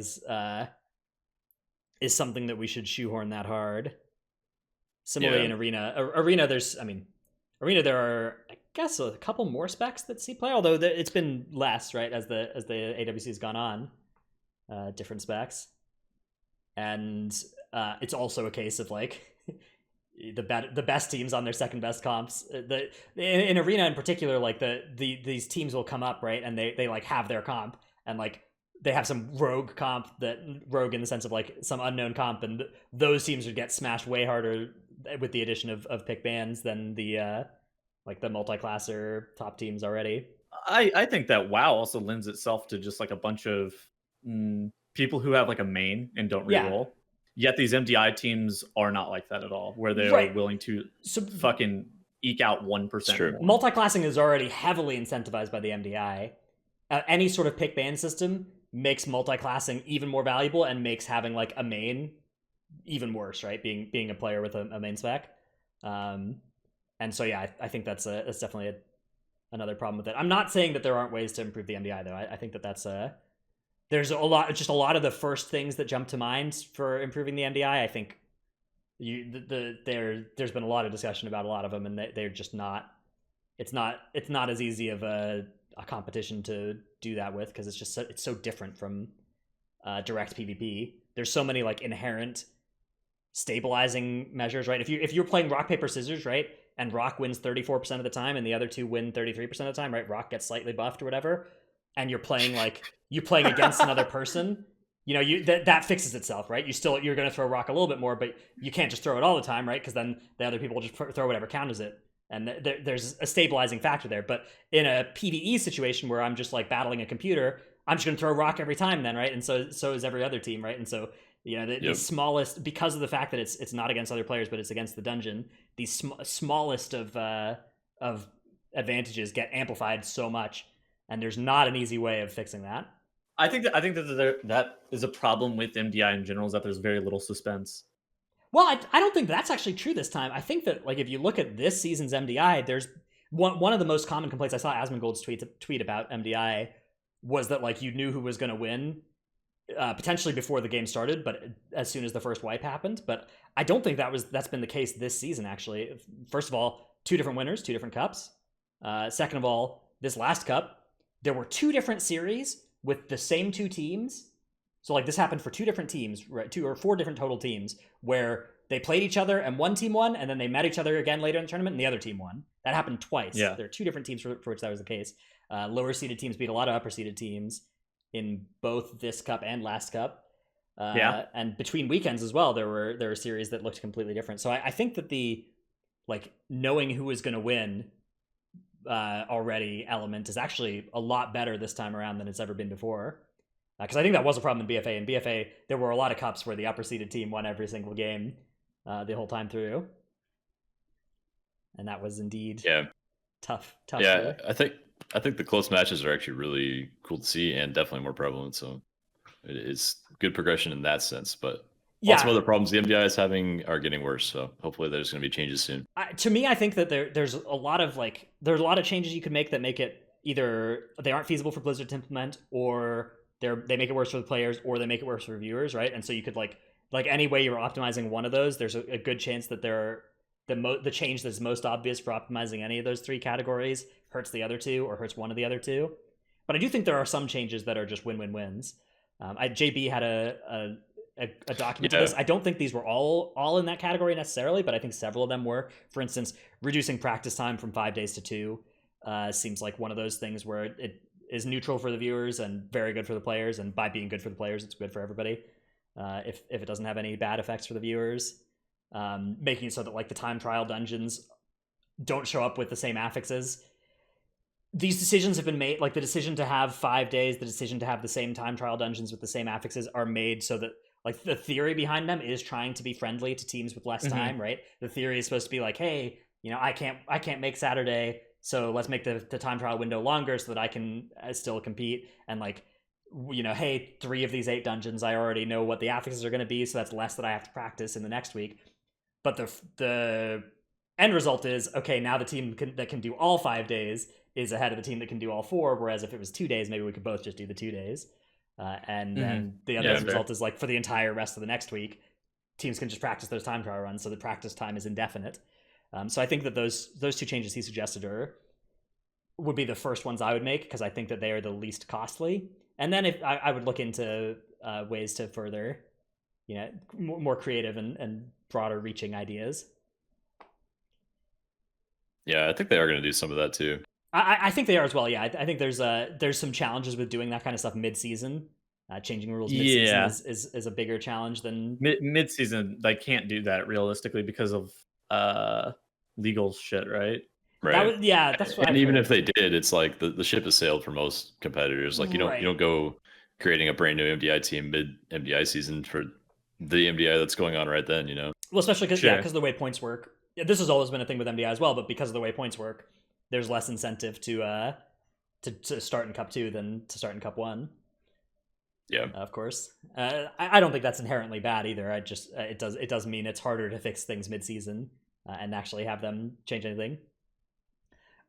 is something that we should shoehorn that hard. Similarly, in Arena, there are, I guess, a couple more specs that see play, although it's been less, right, as the AWC has gone on, different specs. And it's also a case of like the best teams on their second best comps. In Arena in particular, like these teams will come up, right, and they like have their comp, and like they have some rogue comp, that rogue in the sense of like some unknown comp, and those teams would get smashed way harder with the addition of pick bans than the like the multi-classer top teams already. I think that WoW also lends itself to just like a bunch of people who have like a main and don't reroll. Yet these MDI teams are not like that at all, where they're willing to fucking eke out 1% more. Multi-classing is already heavily incentivized by the MDI. Any sort of pick ban system makes multi-classing even more valuable and makes having like a main even worse, right? Being a player with a main spec. And so yeah, I think that's definitely another problem with it. I'm not saying that there aren't ways to improve the MDI though. I think that's there's a lot of the first things that jump to mind for improving the MDI. I think there's been a lot of discussion about a lot of them, and they're just not. It's not as easy of a competition to do that with, because it's so different from direct PvP. There's so many like inherent stabilizing measures, right? If you're playing rock paper scissors, right, and rock wins 34% of the time and the other two win 33% of the time, right, rock gets slightly buffed or whatever, and you're playing against another person, that fixes itself, right? You're going to throw rock a little bit more, but you can't just throw it all the time, right? Because then the other people will just throw whatever counters it, and there's a stabilizing factor there. But in a PvE situation where I'm just like battling a computer, I'm just going to throw rock every time then, right? And so is every other team, right? And so the smallest, because of the fact that it's not against other players but it's against the dungeon, the smallest of advantages get amplified so much, and there's not an easy way of fixing that. I think that is a problem with MDI in general, is that there's very little suspense. Well, I don't think that's actually true this time. I think that, like, if you look at this season's MDI, there's one of the most common complaints I saw Asmongold's tweet about MDI was that, like, you knew who was going to win potentially before the game started, but as soon as the first wipe happened. But I don't think that's been the case this season, actually. First of all, 2 different winners, 2 different cups. Second of all, this last cup, there were 2 different series with the same 2 teams. So, like, this happened for 2 different teams, right? 2 or 4 different total teams, where they played each other and one team won, and then they met each other again later in the tournament and the other team won. That happened twice. Yeah. There are 2 different teams for which that was the case. Lower seeded teams beat a lot of upper seeded teams in both this cup and last cup. And between weekends as well, there were series that looked completely different. So I think that the, like, knowing who is going to win already element is actually a lot better this time around than it's ever been before. Because I think that was a problem in BFA. In BFA, there were a lot of cups where the upper seeded team won every single game the whole time through, and that was indeed tough. Yeah, I think the close matches are actually really cool to see, and definitely more prevalent. So it's good progression in that sense. But lots of other problems the MDI is having are getting worse. So hopefully there's going to be changes soon. To me, I think that there's a lot of changes you could make that make it either they aren't feasible for Blizzard to implement, or they make it worse for the players, or they make it worse for viewers, right? And so you could like any way you're optimizing one of those, there's a good chance that the change that's most obvious for optimizing any of those 3 categories hurts the other 2 or hurts one of the other 2. But I do think there are some changes that are just win-win-wins. JB had a document of this. I don't think these were all in that category necessarily, but I think several of them were. For instance, reducing practice time from 5 days to 2 seems like one of those things where it is neutral for the viewers and very good for the players, and by being good for the players, it's good for everybody. If it doesn't have any bad effects for the viewers, making it so that, like, the time trial dungeons don't show up with the same affixes. These decisions have been made, like the decision to have 5 days, the decision to have the same time trial dungeons with the same affixes are made so that, like, the theory behind them is trying to be friendly to teams with less time, right? The theory is supposed to be like, hey, I can't make Saturday, so let's make the time trial window longer so that I can still compete. And, like, hey, 3 of these 8 dungeons, I already know what the affixes are going to be, so that's less that I have to practice in the next week. But the end result is, okay, now the team that can do all 5 days is ahead of the team that can do all 4, whereas if it was 2 days, maybe we could both just do the 2 days. And then the other result is, like, for the entire rest of the next week, teams can just practice those time trial runs, so the practice time is indefinite. So I think that those 2 changes he suggested would be the first ones I would make, because I think that they are the least costly. And then if I would look into ways to further, more creative and broader reaching ideas. Yeah, I think they are going to do some of that too. I think they are as well. Yeah, I think there's some challenges with doing that kind of stuff mid-season. Changing rules mid-season is a bigger challenge than mid-season. They can't do that realistically because of legal shit, right? Right. That's what. And even if they did, it's like the ship has sailed for most competitors. Like, you don't go creating a brand new MDI team mid MDI season for the MDI that's going on right then. Well, especially because of the way points work. This has always been a thing with MDI as well, but because of the way points work, there's less incentive to start in Cup 2 than to start in Cup 1. Yeah, of course. I don't think that's inherently bad either. It does mean it's harder to fix things mid-season and actually have them change anything.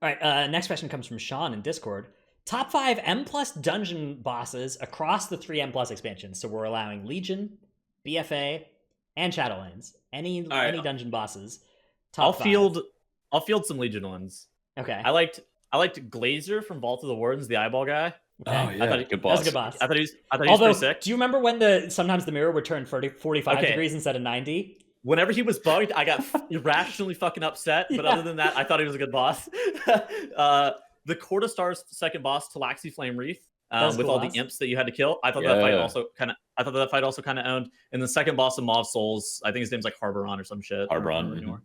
All right, next question comes from Sean in Discord. Top 5 M+ dungeon bosses across the 3 M+ expansions. So we're allowing Legion, BFA, and Shadowlands. Any right. dungeon bosses. I'll Top 5. field some Legion ones. Okay. I liked Glazer from Vault of the Wardens, the eyeball guy. Okay. Oh yeah, I thought good That was boss. a good boss. I thought he was Although, pretty sick. do you remember when sometimes the mirror would turn 45 Okay. degrees instead of 90? Whenever he was bugged, I got irrationally fucking upset. But Yeah. other than that, I thought he was a good boss. The Court of Stars second boss, Talaxi Flame Wreath, was a with cool all boss. the imps that you had to kill. I thought that fight also kind of owned. And the second boss of Maw of Souls, I think his name's like Harboron or some shit. Harboron.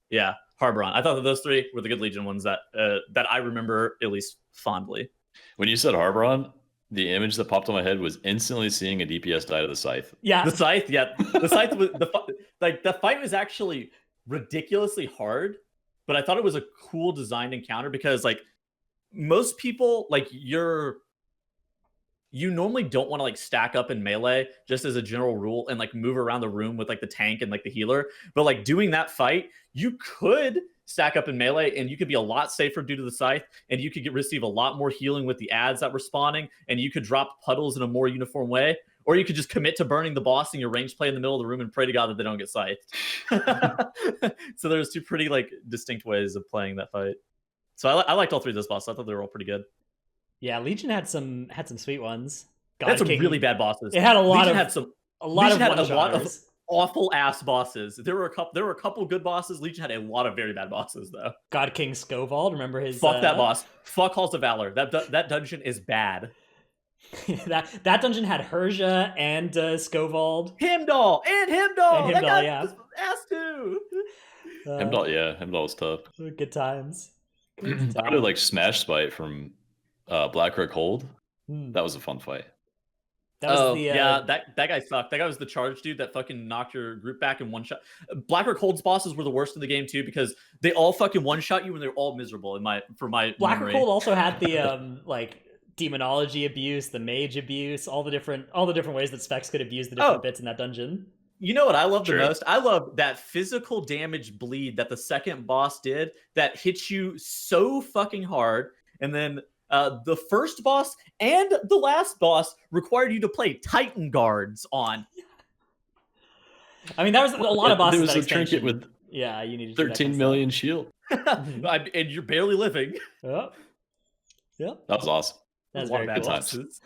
Yeah, Harboron. I thought that those three were the good Legion ones that I remember at least fondly. When you said Harboron, the image that popped on my head was instantly seeing a DPS die to the Scythe. Yeah. The Scythe, yeah. The Scythe was the fight was actually ridiculously hard, but I thought it was a cool designed encounter because like most people like you normally don't want to like stack up in melee just as a general rule and like move around the room with like the tank and like the healer. But like doing that fight, you could stack up in melee and you could be a lot safer due to the Scythe, and you could receive a lot more healing with the ads that were spawning, and you could drop puddles in a more uniform way, or you could just commit to burning the boss in your range play in the middle of the room and pray to God that they don't get scythed. So there's two pretty like distinct ways of playing that fight. So I liked all three of those bosses. I thought they were all pretty good. Yeah, Legion had some sweet ones. It had some really bad bosses. It had a lot Legion of a lot one-shoters. of awful ass bosses. There were a couple good bosses. Legion had a lot of very bad bosses though. God King Scovald, remember his? Fuck that boss. Fuck Halls of Valor. That dungeon is bad. that dungeon had Herja and Scovald. Himdall. That yeah. was ass too. Himdall was tough. Good times. I did like Smash Spite from Blackrock Hold. That was a fun fight. That guy sucked. That guy was the charge dude that fucking knocked your group back in one shot. Blackrock Hold's bosses were the worst in the game too because they all fucking one shot you and they're all miserable. Blackrock Hold also had the like demonology abuse, the mage abuse, all the different ways that Specs could abuse the different bits in that dungeon. You know what I love the most? I love that physical damage bleed that the second boss did that hits you so fucking hard, and then the first boss and the last boss required you to play Titan guards on. I mean, that was a lot of bosses. There was a trinket with you needed 13 million shield. And you're barely living. Yep. That was awesome. That's very good bosses.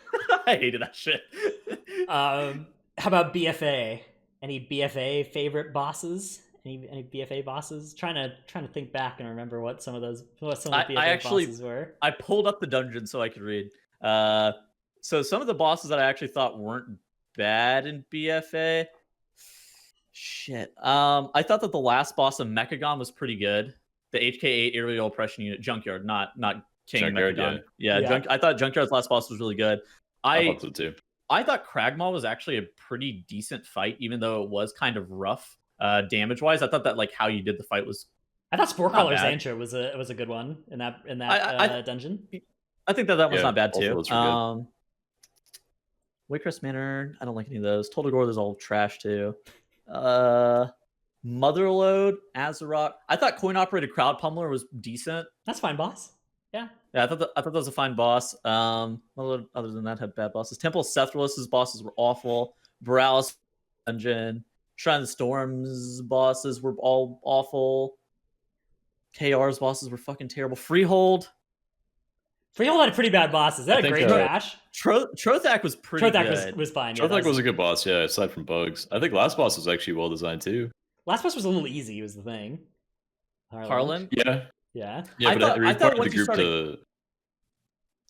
I hated that shit. How about BFA? Any BFA favorite bosses? Any BFA bosses? Trying to think back and remember what some of the BFA bosses were. I pulled up the dungeon so I could read. So some of the bosses that I actually thought weren't bad in BFA. Shit. I thought that the last boss of Mechagon was pretty good. The HK8 aerial oppression unit, Junkyard, not King Junkyard, Mechagon. Yeah. I thought Junkyard's last boss was really good. I thought so too. I thought Kragmaw was actually a pretty decent fight, even though it was kind of rough damage wise. I thought that like how you did the fight was. I thought Sporecollar's Antra was a good one in that dungeon. I think that was not bad too. Waycrest Manor, I don't like any of those. Toldagor, there's all trash too. Motherlode, Azeroth. I thought Coin Operated Crowd Pummeler was decent. That's fine, boss. Yeah, I thought that was a fine boss. Other than that, had bad bosses. Temple Sethralis's bosses were awful. Borealis Dungeon, Shrine of the Storm's bosses were all awful. KR's bosses were fucking terrible. Freehold had pretty bad bosses. That had great trash. Trothak was pretty good. Was fine. Trothak was a good boss, yeah, aside from bugs. I think last boss was actually well designed too. Last boss was a little easy, was the thing. Harlan? Yeah. Yeah, but it required the group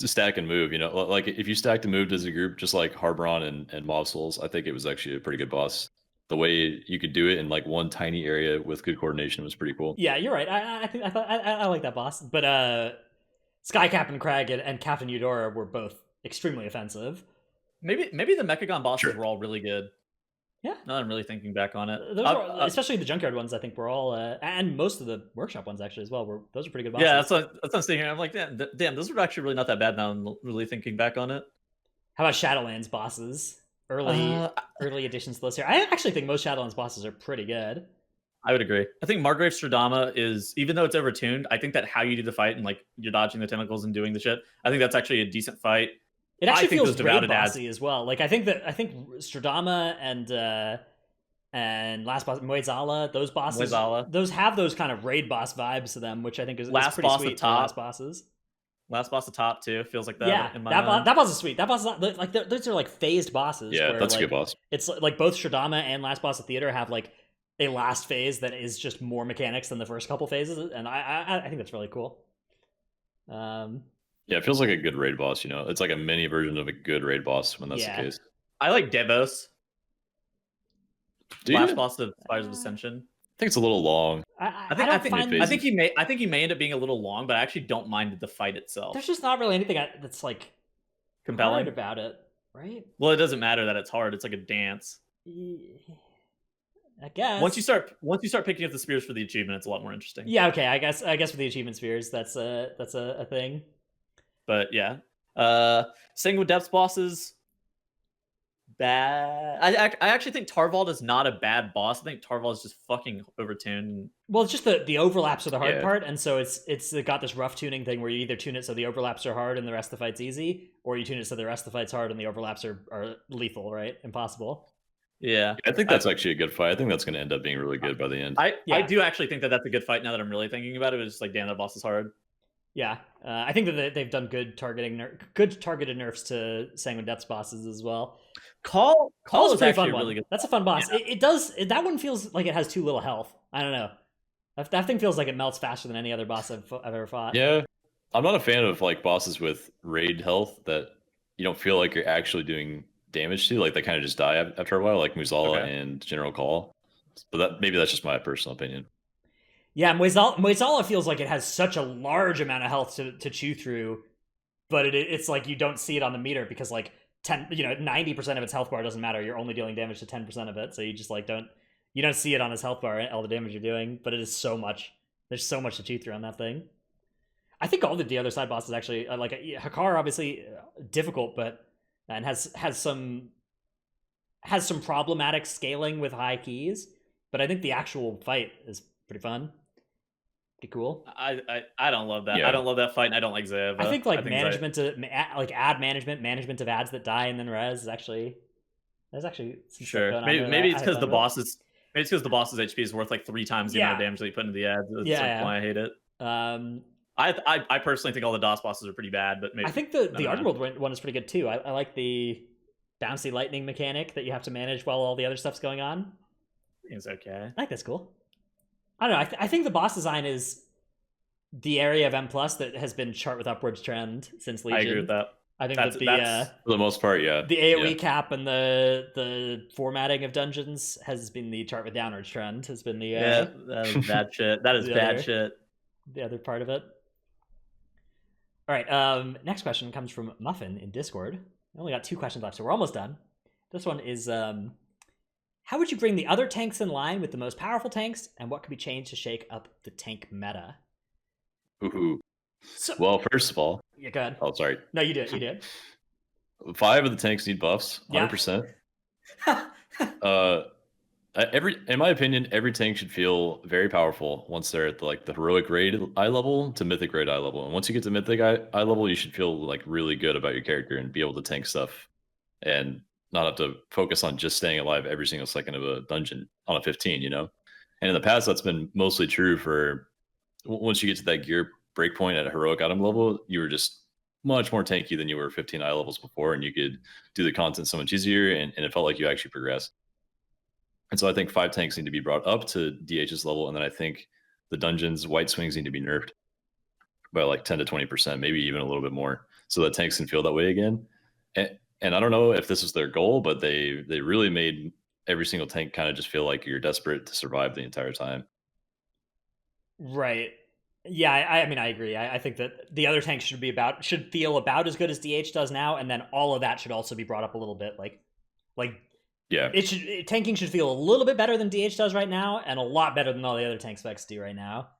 to stack and move, you know? Like, if you stacked and moved as a group, just like Harboron and Maw of Souls, I think it was actually a pretty good boss. The way you could do it in like one tiny area with good coordination was pretty cool. Yeah, you're right. I like that boss. But Sky Captain Crag and Captain Eudora were both extremely offensive. Maybe the Mechagon bosses were all really good. Yeah. Now I'm really thinking back on it. Especially the Junkyard ones, I think were all, and most of the Workshop ones actually as well. Those are pretty good bosses. Yeah, that's what I'm saying here. I'm like, damn, those were actually really not that bad now. I'm really thinking back on it. How about Shadowlands bosses? Early additions to the list here. I actually think most Shadowlands bosses are pretty good. I would agree. I think Margrave Stradama is, even though it's overtuned, I think that how you do the fight and like you're dodging the tentacles and doing the shit, I think that's actually a decent fight. It actually feels raid bossy as well. Like I think Stradama and last boss Moizala. Those bosses, Moizala. those have those kind of raid boss vibes to them, which I think is Last pretty boss at sweet for top. last bosses. Last boss at top too feels like that. Yeah, in my mind. that boss is sweet. That boss is not, like those are like phased bosses. Yeah, where, that's like, a good boss. It's like both Shadama and last boss of theater have like a last phase that is just more mechanics than the first couple phases, and I think that's really cool. Yeah, it feels like a good raid boss. You know, it's like a mini version of a good raid boss when that's Yeah. the case. I like Devos. Do Last you? boss of Spires of Ascension. I think it's a little long. I think he may end up being a little long, but I actually don't mind the fight itself. there's just not really anything that's like compelling hard about it, right? Well, it doesn't matter that it's hard. It's like a dance. I guess once you start picking up the spears for the achievement, it's a lot more interesting. Yeah, okay. I guess for the achievement spears, that's a thing. But yeah, Sanguine Depths bosses, bad. I actually think Tarvald is not a bad boss. I think Tarvald is just fucking overtuned. Well, it's just the overlaps are the hard Yeah. part, and so it's got this rough tuning thing where you either tune it so the overlaps are hard and the rest of the fight's easy, or you tune it so the rest of the fight's hard and the overlaps are lethal, right? Impossible. Yeah, I think that's actually a good fight. I think that's going to end up being really good by the end. I do actually think that that's a good fight now that I'm really thinking about it. It was just like, damn, that boss is hard. Yeah, I think that they've done good targeted nerfs to Sanguine Depths bosses as well. Call is is pretty actually fun one. really good. That's a fun boss. Yeah. It does. That one feels like it has too little health. I don't know. That thing feels like it melts faster than any other boss I've ever fought. Yeah, I'm not a fan of like bosses with raid health that you don't feel like you're actually doing damage to. Like they kind of just die after a while, like Muzala and General Call. But maybe that's just my personal opinion. Yeah, Moizala feels like it has such a large amount of health to chew through, but it's like you don't see it on the meter because like 90% of its health bar doesn't matter. You're only dealing damage to 10% of it, so you just like don't see it on his health bar all the damage you're doing. But it is so much. There's so much to chew through on that thing. I think all the other side bosses actually like Hakar obviously difficult, but and has some problematic scaling with high keys. But I think the actual fight is pretty fun. Pretty cool. I don't love that. Yeah. I don't love that fight, and I don't like Zev. I think like management of ads that die and then res is actually there's actually some sure. Stuff going on maybe it's I because the bosses. Maybe it's because the boss's HP is worth like 3 times the amount of damage that you put into the ads. That's like why I hate it. I personally think all the DOS bosses are pretty bad, but maybe I think the Underworld one is pretty good too. I like the bouncy lightning mechanic that you have to manage while all the other stuff's going on. It's okay. I think that's cool. I don't know. I think the boss design is the area of M+ that has been chart with upwards trend since Legion. I agree with that. I think that's for the most part, yeah. The AoE cap and the formatting of dungeons has been the chart with downwards trend. Has been the that is bad shit. That is bad shit. The other part of it. All right. Next question comes from Muffin in Discord. I only got 2 questions left, so we're almost done. This one is how would you bring the other tanks in line with the most powerful tanks, and what could be changed to shake up the tank meta? Ooh. Well, first of all, yeah, go ahead. Oh, sorry. No, you did. You did. 5 of the tanks need buffs, 100%. In my opinion, every tank should feel very powerful once they're at the heroic raid eye level to mythic raid eye level. And once you get to mythic eye level, you should feel like really good about your character and be able to tank stuff and not have to focus on just staying alive every single second of a dungeon on a 15, And in the past, that's been mostly true for once you get to that gear breakpoint at a heroic item level, you were just much more tanky than you were 15 eye levels before, and you could do the content so much easier, and it felt like you actually progressed. And so I think 5 tanks need to be brought up to DH's level, and then I think the dungeons white swings need to be nerfed by like 10 to 20%, maybe even a little bit more, so that tanks can feel that way again. And I don't know if this is their goal, but they really made every single tank kind of just feel like you're desperate to survive the entire time. Right. Yeah, I mean, I agree. I think that the other tanks should feel about as good as DH does now, and then all of that should also be brought up a little bit. Like yeah, tanking should feel a little bit better than DH does right now, and a lot better than all the other tank specs do right now.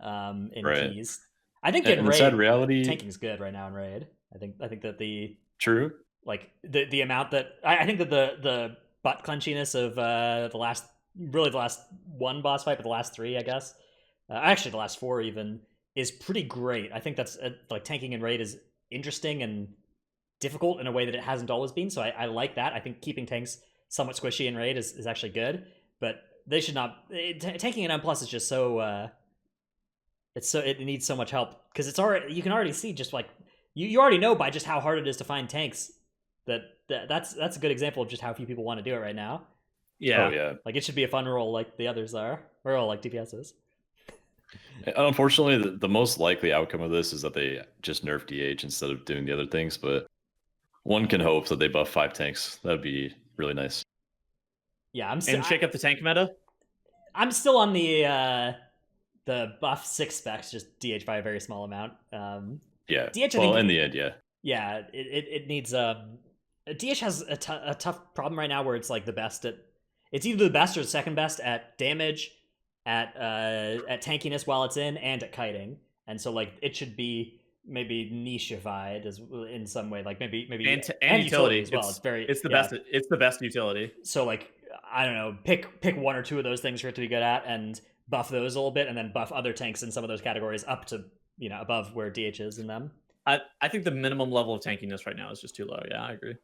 In keys, I think in raid, sad reality, tanking's good right now in raid. I think that the true. Like the amount that I think that the butt clenchiness of the last 1 boss fight, but the last 3, I guess, actually the last 4 even, is pretty great. I think that's like tanking in raid is interesting and difficult in a way that it hasn't always been. So I like that. I think keeping tanks somewhat squishy in raid is actually good. but they should not. Tanking an M plus is just so. It needs so much help because it's already, you can already see just like you already know by just how hard it is to find tanks that's a good example of just how few people want to do it right now. Yeah. Oh yeah. Like it should be a fun role like the others are. We're all like DPSs. Unfortunately, the most likely outcome of this is that they just nerf DH instead of doing the other things, but one can hope that they buff 5 tanks. That'd be really nice. Yeah, And shake up the tank meta. I'm still on the buff 6 specs, just DH by a very small amount. Yeah. DH, well, in the end, yeah. Yeah, it needs DH has a tough problem right now where it's like the best at, it's either the best or the second best at damage, at tankiness while it's in, and at kiting. And so like it should be maybe nicheified as in some way, like maybe and utility as well. It's the best. It's the best utility. So like I don't know, pick one or two of those things for it to be good at, and buff those a little bit, and then buff other tanks in some of those categories up to above where DH is in them. I think the minimum level of tankiness right now is just too low. Yeah, I agree.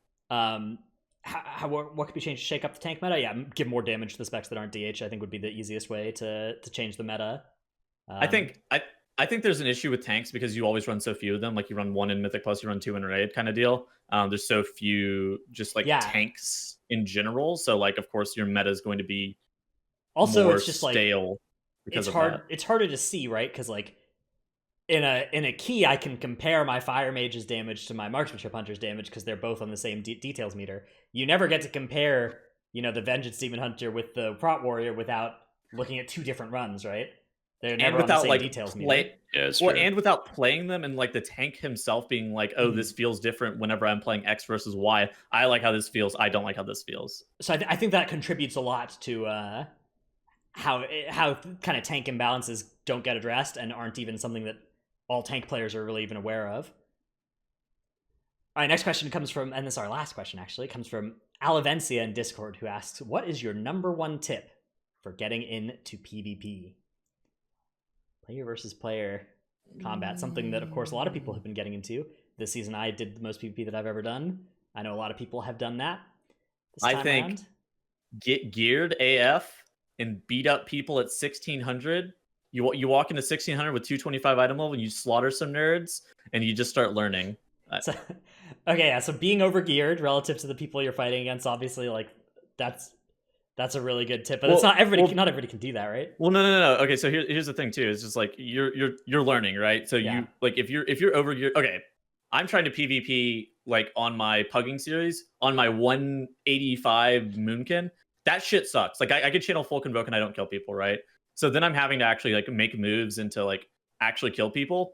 What could be changed to shake up the tank meta? Yeah, give more damage to the specs that aren't DH. I think would be the easiest way to change the meta. I think there's an issue with tanks because you always run so few of them. Like you run 1 in Mythic Plus, you run 2 in Raid kind of deal. There's so few just like tanks in general. So like of course your meta is going to be also more it's just stale. Like it's hard. That. It's harder to see, right? Because like in a key, I can compare my Fire Mage's damage to my Marksmanship Hunter's damage because they're both on the same details meter. You never get to compare, the Vengeance Demon Hunter with the Prot Warrior without looking at 2 different runs, right? They're never on the same details meter. Yeah, it's true. And without playing them and like the tank himself being like, oh, this feels different whenever I'm playing X versus Y. I like how this feels. I don't like how this feels. So I think that contributes a lot to how kind of tank imbalances don't get addressed and aren't even something that all tank players are really even aware of. All right, next question comes from, and this is our last question actually, comes from Alavencia in Discord, who asks, what is your number 1 tip for getting into PvP? Player versus player combat, something that of course a lot of people have been getting into. This season I did the most PvP that I've ever done. I know a lot of people have done that this time around. Get geared AF and beat up people at 1600. You walk into 1600 with 225 item level and you slaughter some nerds and you just start learning. So being overgeared relative to the people you're fighting against, obviously, like that's a really good tip. But it's not everybody. Not everybody can do that, right? Well, no. Okay, so here's the thing too. It's just like you're learning, right? So you like if you're overgeared. Okay, I'm trying to PvP like on my pugging series on my 185 Moonkin. That shit sucks. Like I could channel full convoke and I don't kill people, right? So then I'm having to actually like make moves into like actually kill people,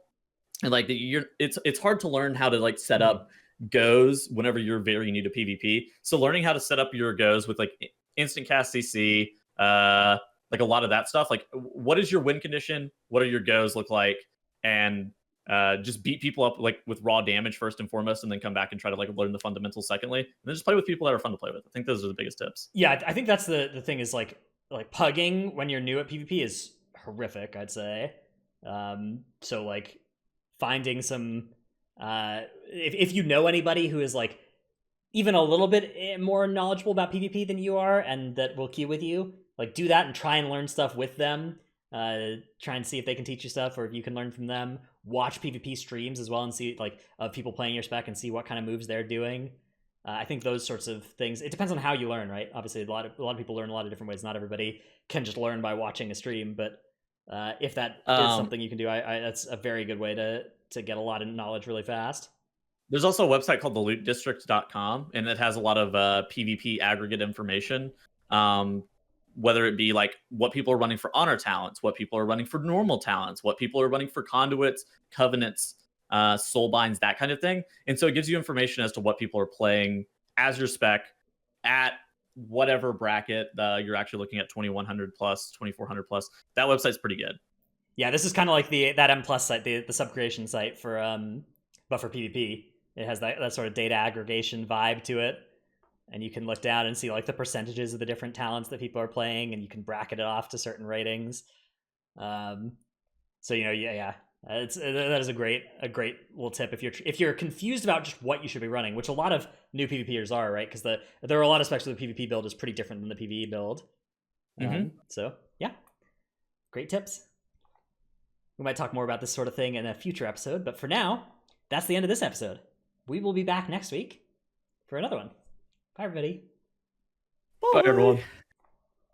and like it's hard to learn how to like set up goes whenever you're very new to PvP. So learning how to set up your goes with like instant cast CC, like a lot of that stuff. Like what is your win condition? What are your goes look like? And just beat people up like with raw damage first and foremost, and then come back and try to like learn the fundamentals secondly, and then just play with people that are fun to play with. I think those are the biggest tips. Yeah, I think that's the thing is like pugging when you're new at PvP is horrific, I'd say. So like finding some if you know anybody who is like even a little bit more knowledgeable about PvP than you are and that will queue with you, like do that and try and learn stuff with them. Try and see if they can teach you stuff or if you can learn from them. Watch PvP streams as well and see like of people playing your spec and see what kind of moves they're doing. I think those sorts of things, it depends on how you learn, right? Obviously, a lot of people learn a lot of different ways. Not everybody can just learn by watching a stream, but if that is something you can do, that's a very good way to get a lot of knowledge really fast. There's also a website called thelootdistrict.com, and it has a lot of PvP aggregate information, whether it be like what people are running for honor talents, what people are running for normal talents, what people are running for conduits, covenants, soulbinds, that kind of thing. And so it gives you information as to what people are playing as your spec at whatever bracket you're actually looking at, 2100 plus, 2400 plus. That website's pretty good. Yeah, this is kind of like that M plus site, the sub-creation site for PvP. It has that sort of data aggregation vibe to it, and you can look down and see like the percentages of the different talents that people are playing, and you can bracket it off to certain ratings. So that is a great little tip if you're confused about just what you should be running, which a lot of new PvPers are, right? Because there are a lot of specs where the PvP build is pretty different than the PvE build. So yeah, great tips. We might talk more about this sort of thing in a future episode, but for now, that's the end of this episode. We will be back next week for another one. Bye, everybody. Bye everyone.